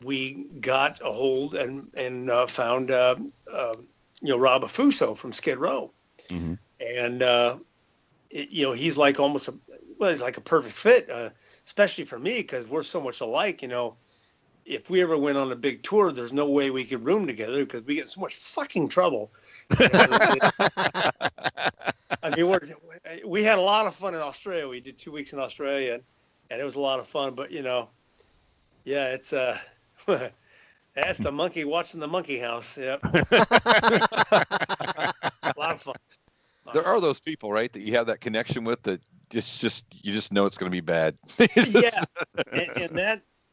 we got a hold and found Rob Afuso from Skid Row. Mm-hmm. And he's like he's like a perfect fit, especially for me, because we're so much alike. If we ever went on a big tour, there's no way we could room together because we get in so much fucking trouble. I mean, we had a lot of fun in Australia. We did 2 weeks in Australia, and it was a lot of fun. But it's that's the monkey watching the monkey house. Yep. A lot of fun. There are those people, right, that you have that connection with that you just know it's going to be bad. Yeah,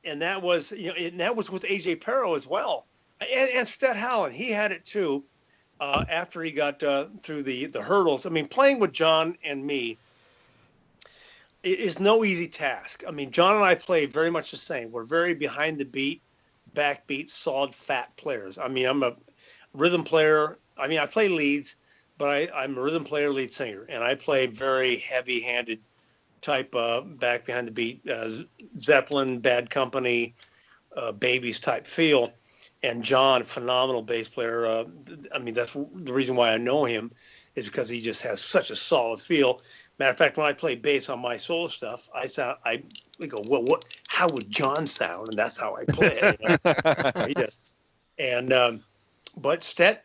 and that was with AJ Perro as well, and Stet Howland. He had it too. After he got through the hurdles. I mean, playing with John and me is no easy task. I mean, John and I play very much the same. We're very behind the beat, backbeat, solid, fat players. I mean, I'm a rhythm player. I mean, I play leads, but I'm a rhythm player, lead singer, and I play very heavy-handed type back behind the beat, Zeppelin, Bad Company, Babies type feel. And John, phenomenal bass player. I mean, that's the reason why I know him, is because he just has such a solid feel. Matter of fact, when I play bass on my solo stuff, we go, well, how would John sound? And that's how I play it. He does. And but Stet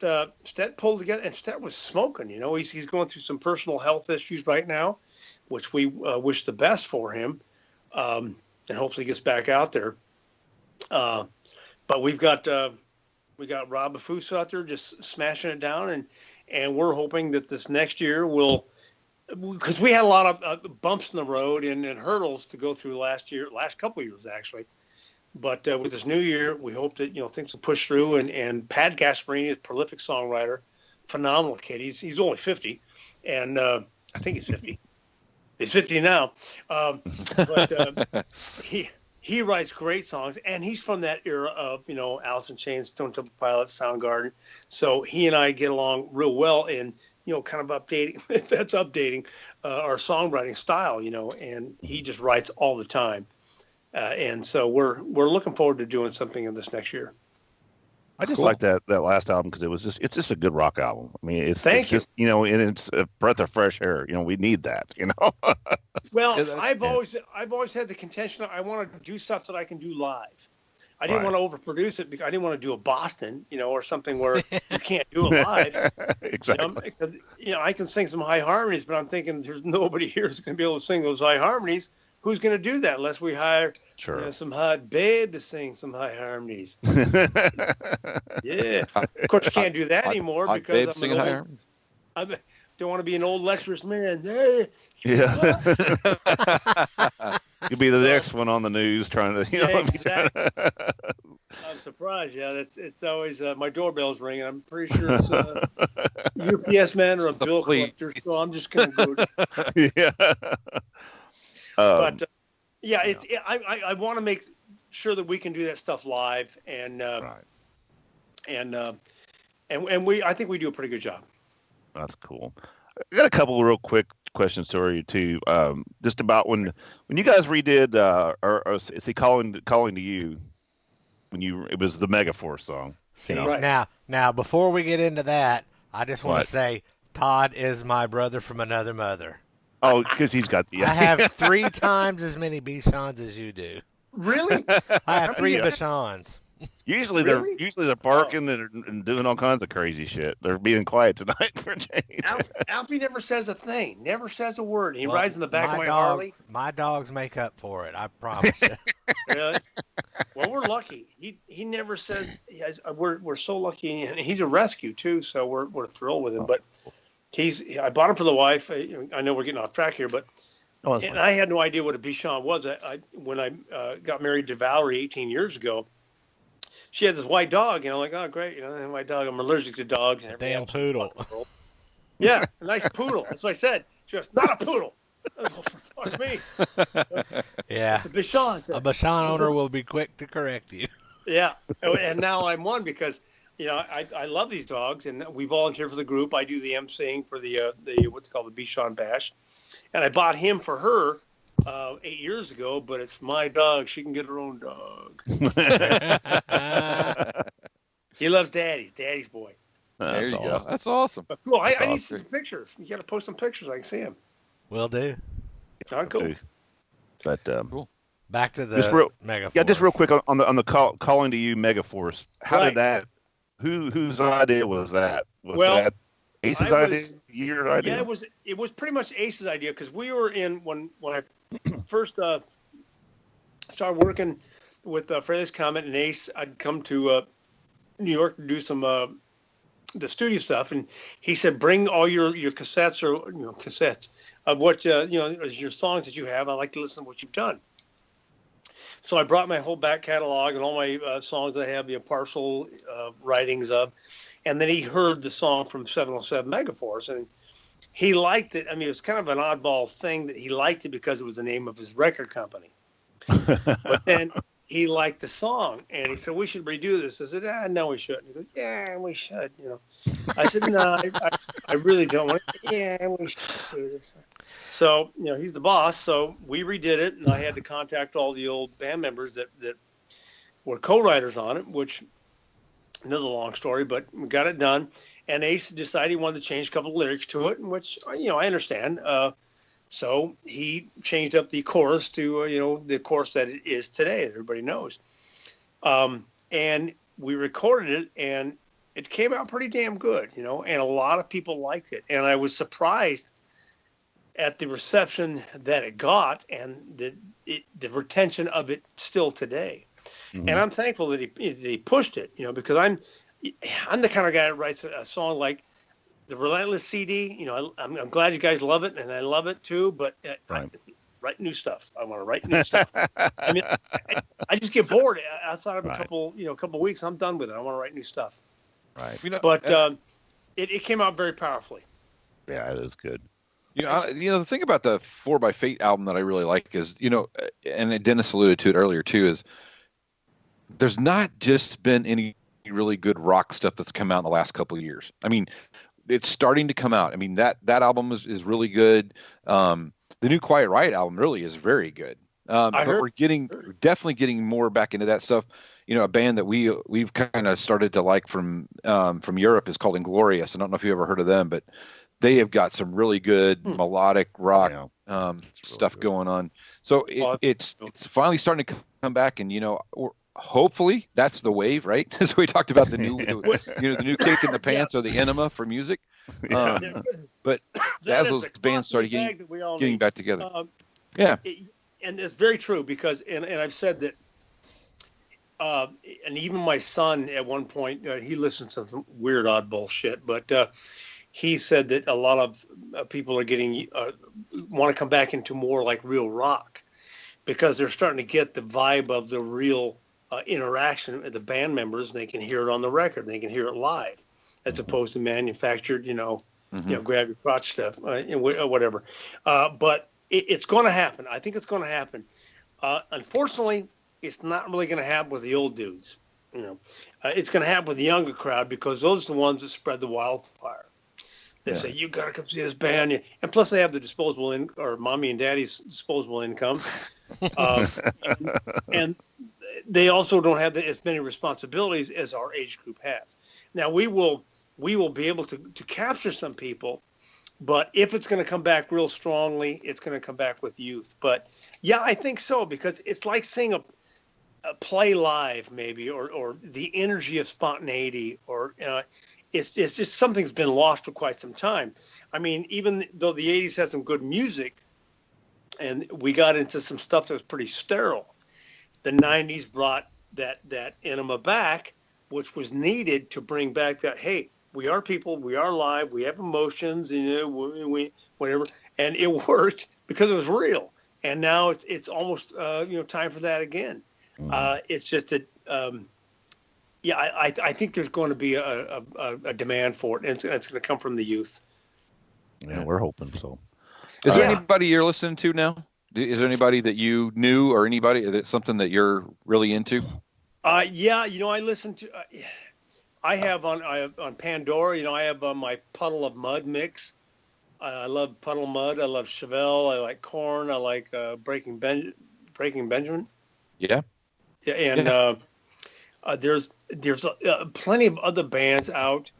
pulled together, and Stet was smoking. He's going through some personal health issues right now, which we wish the best for him, and hopefully gets back out there. But we got Rob Afuso out there just smashing it down, and we're hoping that this next year will, because we had a lot of bumps in the road and hurdles to go through last couple of years actually. But with this new year, we hope that things will push through. And Pat Gasparini is a prolific songwriter, phenomenal kid. He's only 50, and I think he's 50. He's 50 now, but he writes great songs, and he's from that era of Alice in Chains, Stone Temple Pilots, Soundgarden. So he and I get along real well, and kind of updating if that's updating our songwriting style, and he just writes all the time. And so we're looking forward to doing something in this next year. I just like that last album because it's just a good rock album. I mean, it's just and it's a breath of fresh air. We need that. Well, I've always had the contention I want to do stuff that I can do live. I didn't want to overproduce it because I didn't want to do a Boston, or something where you can't do it live. Exactly. I can sing some high harmonies, but I'm thinking there's nobody here who's going to be able to sing those high harmonies. Who's going to do that unless we hire some hot babe to sing some high harmonies? Yeah. Of course, you can't do that anymore because I don't want to be an old lecherous man. Yeah. You'll be the next one on the news trying to. Exactly. I'm surprised. Yeah, it's always my doorbell's ringing. I'm pretty sure it's UPS man or a bill collector. So I'm just going to go. Yeah. But I want to make sure that we can do that stuff live, and I think we do a pretty good job. That's cool. I got a couple of real quick questions for you too. Just about when you guys redid, or is he calling to you? It was the Megaforce song. See, now before we get into that, I just want to say Tod is my brother from another mother. Oh, because he's got the. I have 3 times as many Bichons as you do. Really? I have 3 Bichons. Usually they're barking and doing all kinds of crazy shit. They're being quiet tonight for a change. Alfie never says a thing, never says a word. He rides in the back of my Harley. My dogs make up for it. I promise you. Really? Well, we're lucky. He never says. We're so lucky, and he's a rescue too. So we're thrilled with him. But I bought him for the wife. I know we're getting off track here, but I had no idea what a Bichon was. When I got married to Valerie 18 years ago. She had this white dog, like, oh, great, my dog. I'm allergic to dogs. And damn poodle. Yeah, a nice poodle. That's what I said. She goes, not a poodle. Oh, fuck me. Yeah. It's a Bichon. A Bichon owner will be quick to correct you. Yeah, and now I'm one because, I love these dogs, and we volunteer for the group. I do the emceeing for the what's called the Bichon Bash, and I bought him for her 8 years ago, but it's my dog. She can get her own dog. He loves Daddy's boy. There you go. That's awesome. But cool. I need some pictures. You got to post some pictures. I can see him. Will do. All right, cool. But cool. Back to the Megaforce. Yeah, just real quick on the calling to you Megaforce. How did that? Whose idea was that? Was that Ace's idea? Your idea? Yeah, it was pretty much Ace's idea because we were in when I first started working with Frehley's Comet and Ace. I'd come to New York to do some the studio stuff, and he said, "Bring all your cassettes or cassettes of what your songs that you have. I like to listen to what you've done." So I brought my whole back catalog and all my songs that I have partial writings of, and then he heard the song from 707 Megaforce, and he liked it. I mean, it was kind of an oddball thing that he liked it because it was the name of his record company. But then he liked the song, and he said, "We should redo this." I said, "No, we shouldn't." He goes, "Yeah, we should." I said, "No, I really don't want it." "Yeah, we should do this." So, he's the boss. So we redid it, and I had to contact all the old band members that were co-writers on it, which another long story, but we got it done. And Ace decided he wanted to change a couple of lyrics to it, which, I understand. So he changed up the chorus to, the chorus that it is today that everybody knows. And we recorded it, and it came out pretty damn good, and a lot of people liked it. And I was surprised at the reception that it got and the retention of it still today. Mm-hmm. And I'm thankful that he pushed it, because I'm the kind of guy that writes a song like, the Relentless CD, I'm glad you guys love it, and I love it too. But Right. write new stuff. I want to write new stuff. I mean, I just get bored outside of a Right. couple weeks. I'm done with it. I want to write new stuff. Right. But it came out very powerfully. Yeah, it is good. The thing about the 4x Fate album that I really like is, and Dennis alluded to it earlier too, is there's not just been any really good rock stuff that's come out in the last couple of years. I mean, it's starting to come out. I mean, that album is really good. The new Quiet Riot album really is very good. But we're definitely getting more back into that stuff. A band that we've kind of started to like from Europe is called Inglorious. I don't know if you ever heard of them, but they have got some really good melodic rock stuff really going on. So it's finally starting to come back, and hopefully that's the wave, right? So we talked about the new the new kick in the pants or the enema for music. But as those bands started getting back together, and it's very true because and I've said that. And even my son at one point, he listens to some weird oddball shit, but he said that a lot of people are want to come back into more like real rock because they're starting to get the vibe of the real interaction with the band members. And they can hear it on the record. They can hear it live as opposed to manufactured, grab your crotch stuff, whatever. But it's going to happen. I think it's going to happen. Unfortunately, it's not really going to happen with the old dudes. It's going to happen with the younger crowd because those are the ones that spread the wildfire. They say, you got to come see this band. And plus they have the disposable or mommy and daddy's disposable income. and they also don't have as many responsibilities as our age group has. Now we will be able to capture some people, but if it's going to come back real strongly, it's going to come back with youth. But yeah, I think so, because it's like seeing a play live maybe, or the energy of spontaneity, or it's just something's been lost for quite some time. I mean, even though the 80s had some good music and we got into some stuff that was pretty sterile, the 90s brought that enema back, which was needed to bring back that, hey, we are people, we are live, we have emotions, we whatever, and it worked because it was real. And now it's almost time for that again. It's just that I think there's going to be a demand for it, and it's going to come from the youth. Yeah, we're hoping so. Is there anybody you're listening to now? Is there anybody that you knew, or anybody that's something that you're really into? I listen to. I have on Pandora. I have my Puddle of Mud mix. I love Puddle of Mud. I love Chevelle. I like Korn. I like Breaking Benjamin. Yeah. Yeah, and there's plenty of other bands out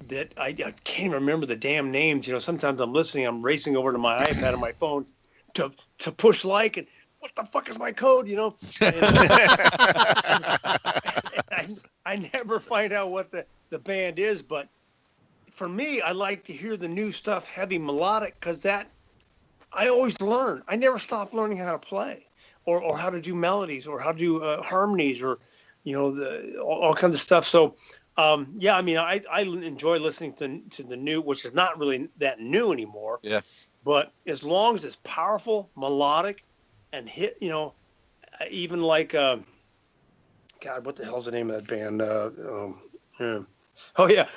that I can't remember the damn names. Sometimes I'm listening, I'm racing over to my iPad on my phone to push like, and what the fuck is my code? And, I never find out what the band is, but for me, I like to hear the new stuff, heavy melodic, because that I always learn. I never stop learning how to play, or how to do melodies, or how to do harmonies, or all kinds of stuff. So I enjoy listening to the new, which is not really that new anymore. Yeah. But as long as it's powerful, melodic, and hit, even like God, what the hell's the name of that band?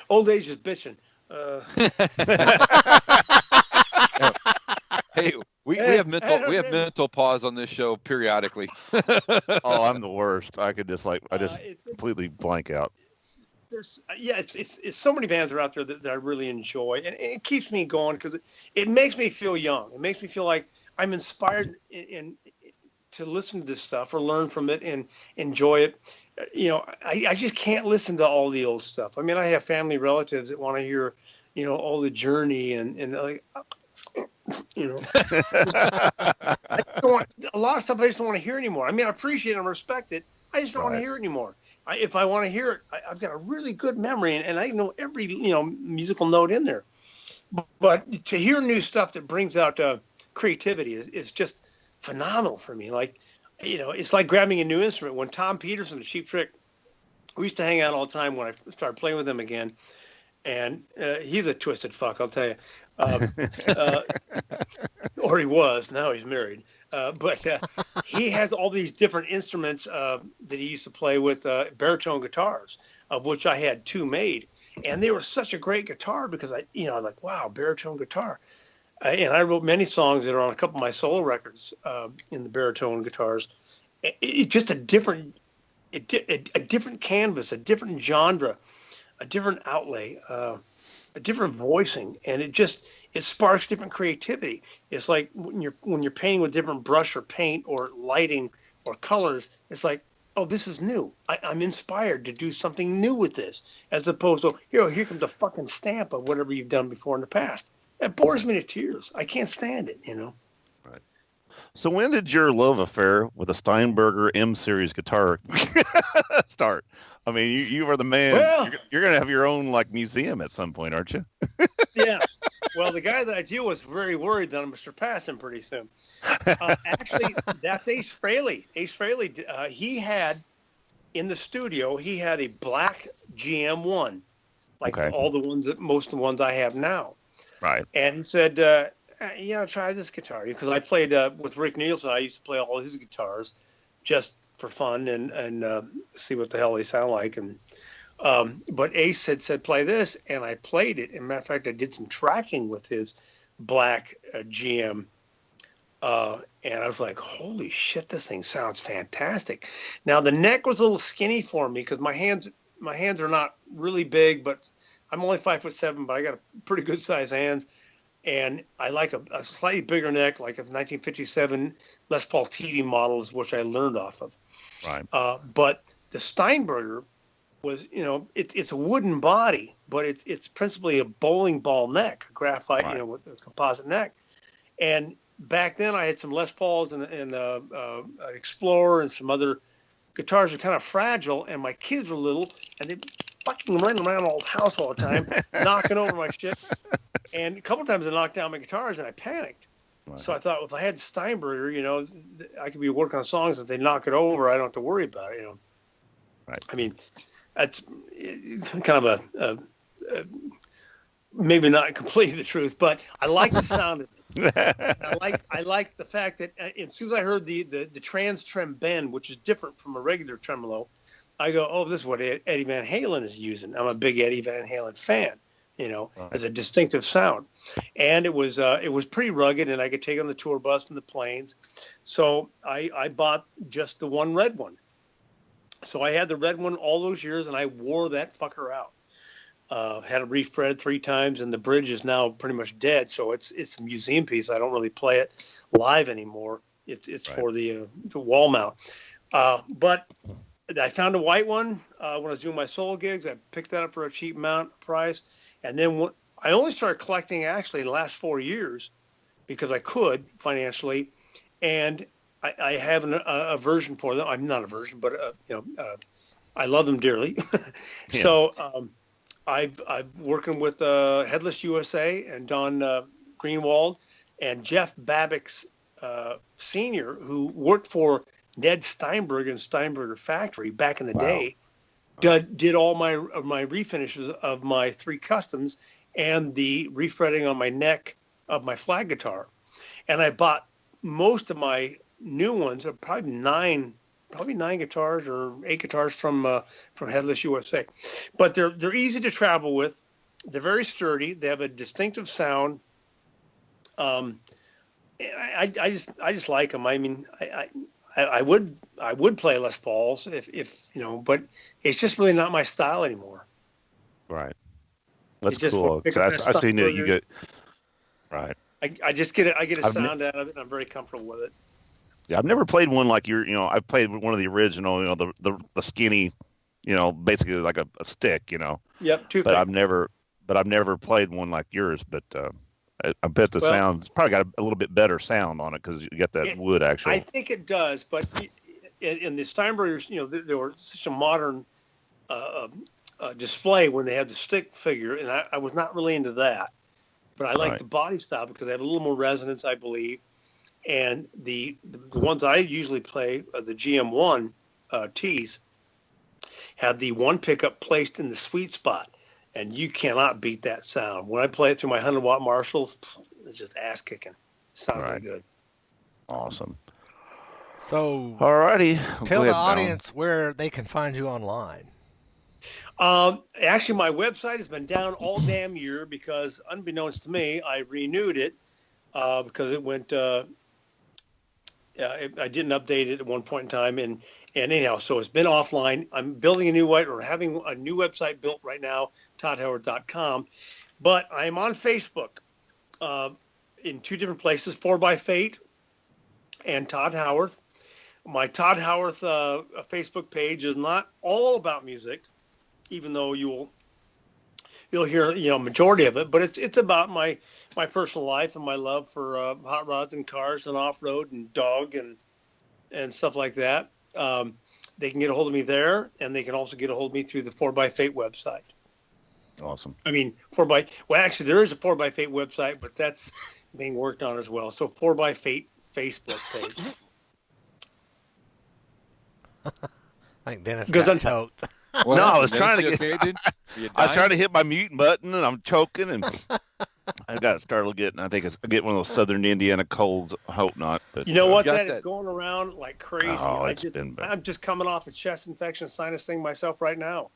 Old Age is Bitchin'. Hey, we have mental pause on this show periodically. Oh, I'm the worst. I could just completely blank out. It's so many bands are out there that I really enjoy, and it keeps me going because it makes me feel young. It makes me feel like I'm inspired to listen to this stuff or learn from it and enjoy it. I just can't listen to all the old stuff. I mean, I have family relatives that want to hear, all the Journey and like, a lot of stuff I just don't want to hear anymore. I mean, I appreciate and respect it. I just don't want to hear it anymore. If I want to hear it, I've got a really good memory, and I know every musical note in there. But to hear new stuff that brings out creativity is just phenomenal for me. Like, it's like grabbing a new instrument. When Tom Peterson of Cheap Trick, we used to hang out all the time when I started playing with him again. and he's a twisted fuck, I'll tell you. Or he was. Now he's married. But he has all these different instruments that he used to play with, baritone guitars, of which I had 2 made. And they were such a great guitar because I was like, wow, baritone guitar. And I wrote many songs that are on a couple of my solo records in the baritone guitars. It's just a different canvas, a different genre, a different outlay, a different voicing, and it sparks different creativity. It's like when you're painting with different brush or paint or lighting or colors, it's like, oh, this is new. I'm inspired to do something new with this, as opposed to, here comes a fucking stamp of whatever you've done before in the past. It bores me to tears. I can't stand it, Right. So when did your love affair with a Steinberger M series guitar start? I mean, you are the man. Well, you're going to have your own museum at some point, aren't you? Yeah. Well, the guy that I deal with is very worried that I'm going to surpass him pretty soon. Actually, that's Ace Frehley. Ace Frehley, he had in the studio, he had a black GM1, most of the ones I have now. Right. And he said, try this guitar. Because I played with Rick Nielsen. I used to play all his guitars just for fun and see what the hell they sound like. And but Ace had said, play this, and I played it. As a matter of fact, I did some tracking with his black GM. And I was like, holy shit, this thing sounds fantastic. Now, the neck was a little skinny for me because my hands are not really big, but I'm only 5'7", but I got a pretty good size hands. And I like a slightly bigger neck, like a 1957 Les Paul TV models, which I learned off of. Right. But the Steinberger was, it's a wooden body, but it's principally a bowling ball neck, a graphite, right. With a composite neck. And back then I had some Les Pauls and an Explorer and some other guitars are kind of fragile, and my kids were little, and they fucking running around the house all the time, knocking over my shit. And a couple times I knocked down my guitars, and I panicked. Right. So I thought, if I had Steinberger, I could be working on songs. If they knock it over, I don't have to worry about it. Right. I mean, that's kind of a maybe not completely the truth, but I like the sound of it. I like the fact that as soon as I heard the trans trem bend, which is different from a regular tremolo, I go, oh, this is what Eddie Van Halen is using. I'm a big Eddie Van Halen fan, as a distinctive sound. And it was pretty rugged, and I could take it on the tour bus and the planes. So I bought just the one red one. So I had the red one all those years, and I wore that fucker out. Had it refretted 3 times, and the bridge is now pretty much dead. So it's a museum piece. I don't really play it live anymore. It's right. For the wall mount. But I found a white one when I was doing my solo gigs. I picked that up for a cheap mount price. And then I only started collecting actually in the last 4 years because I could financially. And I have a version for them. I'm not a version, but I love them dearly. Yeah. So I've working with Headless USA and Don Greenwald and Jeff Babbitt's Sr., who worked for Ned Steinberger and Steinberger Factory back in the day. Did all my refinishes of my 3 customs and the refretting on my neck of my flat guitar. And I bought most of my new ones, probably nine guitars or 8 guitars from Headless USA. But they're easy to travel with. They're very sturdy. They have a distinctive sound. I just like them. I mean, I would play Les Pauls if but it's just really not my style anymore. Right. That's cool. I've seen that you get right. I just get it. I get a sound out of it, and I'm very comfortable with it. Yeah, I've never played one like I've played one of the original, the skinny, basically like a stick, Yep. But I've never played one like yours. But I bet the sound's probably got a little bit better sound on it because you got that wood actually. I think it does, but in the Steinbergers, they were such a modern display when they had the stick figure, and I was not really into that. But I like the body style because they have a little more resonance, I believe. And the ones I usually play, the GM1 Ts, have the one pickup placed in the sweet spot. and you cannot beat that sound. When I play it through my 100-watt Marshalls, it's just ass kicking. Sounds really good. Awesome. So, all righty. Tell the audience where they can find you online. Actually, my website has been down all damn year because, unbeknownst to me, I renewed it because it went. I didn't update it at one point in time, and anyhow, so it's been offline. I'm building a new or having a new website built right now, todhowarth.com, but I'm on Facebook in two different places: 4x and Tod Howarth. My Tod Howarth Facebook page is not all about music, even though you'll hear majority of it, but it's about my personal life and my love for hot rods and cars and off road and dog and stuff like that. They can get a hold of me there, and they can also get a hold of me through the 4x website. Awesome. I mean, actually there is a 4x website, but that's being worked on as well. So 4x Facebook page. I think Dennis got choked. Well, no, I was trying to get. Okay, I was trying to hit my mute button, and I'm choking, and I got started getting. I think I get one of those Southern Indiana colds. I hope not. But you know what? That is going around like crazy. Oh, I'm just coming off a chest infection, sinus thing myself right now,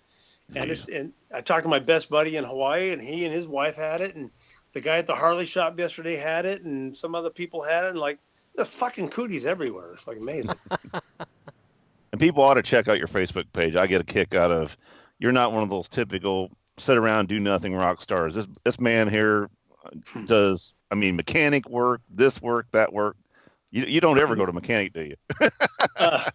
and I talked to my best buddy in Hawaii, and he and his wife had it, and the guy at the Harley shop yesterday had it, and some other people had it, and like the fucking cooties everywhere. It's like amazing. And people ought to check out your Facebook page. I get a kick out of. You're not one of those typical sit around do nothing rock stars. This man here does. I mean, mechanic work, this work, that work. You don't ever go to mechanic, do you? I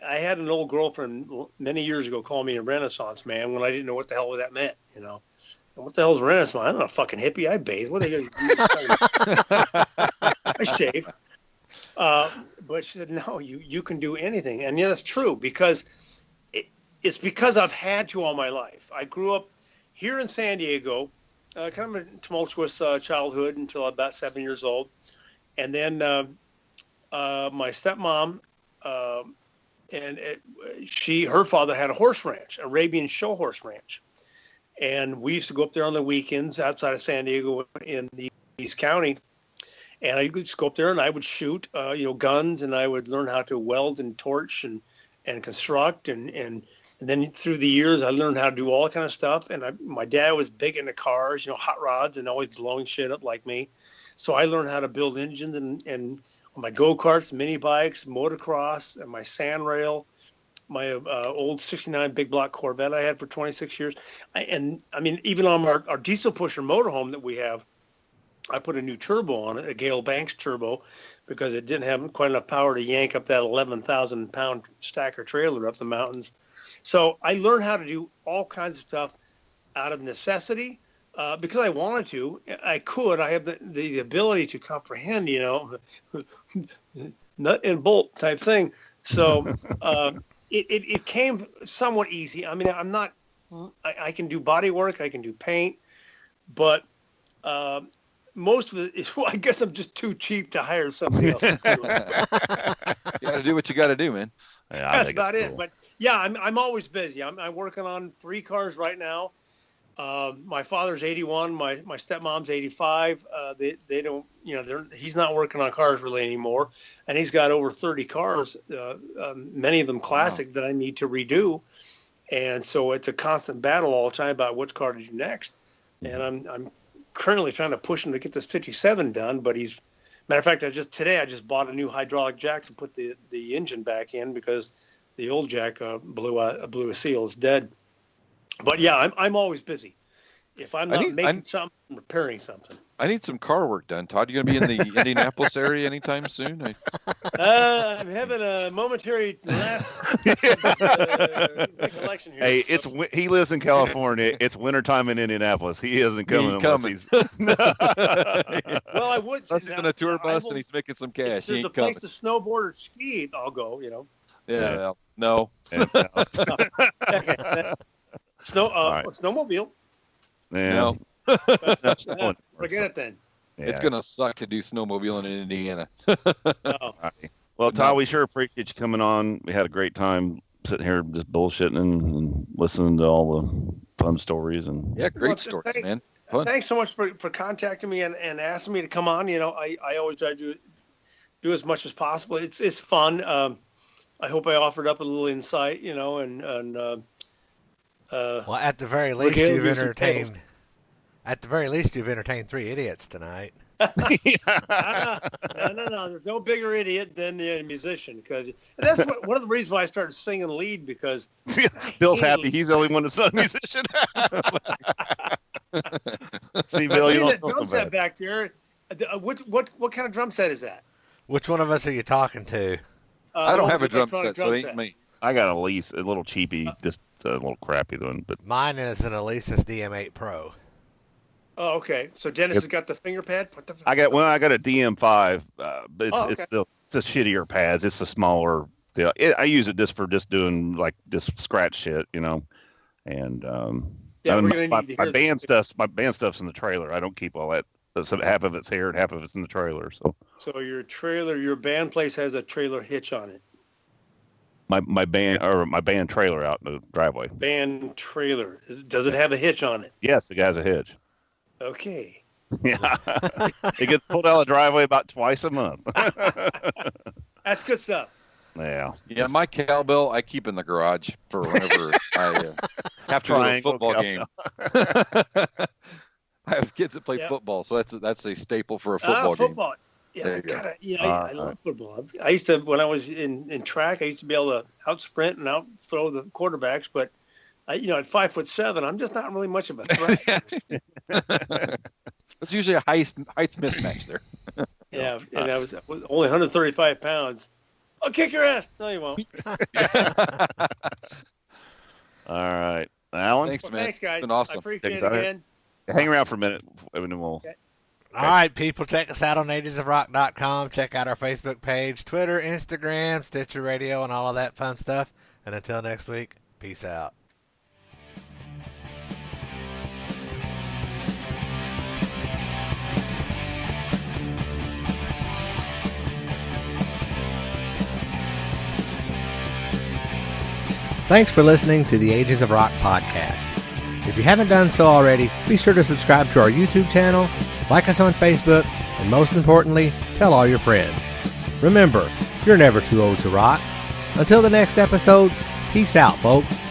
had an old girlfriend many years ago call me a Renaissance man when I didn't know what the hell that meant. And what the hell's a Renaissance? I'm not a fucking hippie. I bathe. What are they going to do? I shave. But she said, no, you can do anything. And that's true because it's because I've had to all my life. I grew up here in San Diego, kind of a tumultuous childhood until about 7 years old. And then my stepmom, her father had a horse ranch, Arabian show horse ranch. And we used to go up there on the weekends outside of San Diego in the East County. And I would just go up there and I would shoot, guns, and I would learn how to weld and torch and construct. And then through the years, I learned how to do all that kind of stuff. And my dad was big into cars, hot rods, and always blowing shit up like me. So I learned how to build engines and my go-karts, mini bikes, motocross, and my sand rail, my old 69 big block Corvette I had for 26 years. Even on our diesel pusher motorhome that we have, I put a new turbo on it, a Gale Banks turbo, because it didn't have quite enough power to yank up that 11,000-pound stacker trailer up the mountains. So I learned how to do all kinds of stuff out of necessity because I wanted to. I could. I have the ability to comprehend, nut and bolt type thing. So it came somewhat easy. I mean, I can do body work. I can do paint. But most of it is, I guess I'm just too cheap to hire somebody else. You got to do what you got to do, man. Yeah, that's about it. But yeah, I'm always busy. I'm working on 3 cars right now. My father's 81. My stepmom's 85. They don't, he's not working on cars really anymore, and he's got over 30 cars, many of them classic that I need to redo, and so it's a constant battle all the time about which car to do next. And I'm currently trying to push him to get this 57 done, but matter of fact, I just bought a new hydraulic jack to put the engine back in because the old jack blew a seal. It's dead. But yeah, I'm always busy. If I'm not making something, I'm repairing something. I need some car work done. Todd, you gonna be in the Indianapolis area anytime soon? I'm having a momentary recollection here. Hey, he lives in California. It's wintertime in Indianapolis. He isn't coming. Well, I would. He's in a tour bus and he's making some cash. If there's a place to snowboard or ski, I'll go. Yeah. Well, no. Snowmobile. Yeah. No. Forget it then. Yeah. It's gonna suck to do snowmobiling in Indiana. No. Well, Todd, we sure appreciate you coming on. We had a great time sitting here just bullshitting and listening to all the fun stories and Yeah, great stories, man. Fun. Thanks so much for contacting me and asking me to come on. I always try to do as much as possible. It's fun. I hope I offered up a little insight, well, at the very least, you've entertained. At the very least, you've entertained 3 idiots tonight. No. There's no bigger idiot than the musician, because that's one of the reasons why I started singing lead, because Bill's happy he's the only one that's not a musician. See, Bill, you that drum set back there. What kind of drum set is that? Which one of us are you talking to? I don't have a drum set, so it ain't me. I got a little cheapy, just a little crappy one. But mine is an Alesis DM8 Pro. Oh, okay. So Dennis has got the finger pad. I got a DM5, but it's a shittier pads. It's a smaller deal. I use it just for doing like just scratch shit, And yeah, my band stuff's in the trailer. I don't keep all that. So half of it's here and half of it's in the trailer. So your band place has a trailer hitch on it. My band trailer out in the driveway. Band trailer. Does it have a hitch on it? Yes, it has a hitch. Okay. Yeah. It gets pulled out of the driveway about twice a month. That's good stuff. Yeah. Yeah, my cowbell I keep in the garage for whenever I have to go to a football game. I have kids that play football, so that's a staple for a football game. Yeah, I love football. I used to, when I was in track, I used to be able to out sprint and out throw the quarterbacks, but at 5'7", I'm just not really much of a threat. It's usually a height mismatch there. Yeah, and I was only 135 pounds. I'll kick your ass. No, you won't. All right, Alan. Thanks, man. Thanks, guys. It's been awesome. I appreciate it again. Hang around for a minute, and then we'll. Okay. All right, people, check us out on agesofrock.com. Check out our Facebook page, Twitter, Instagram, Stitcher Radio, and all of that fun stuff. And until next week, peace out. Thanks for listening to the Ages of Rock podcast. If you haven't done so already, be sure to subscribe to our YouTube channel, like us on Facebook, and most importantly, tell all your friends. Remember, you're never too old to rock. Until the next episode, peace out, folks.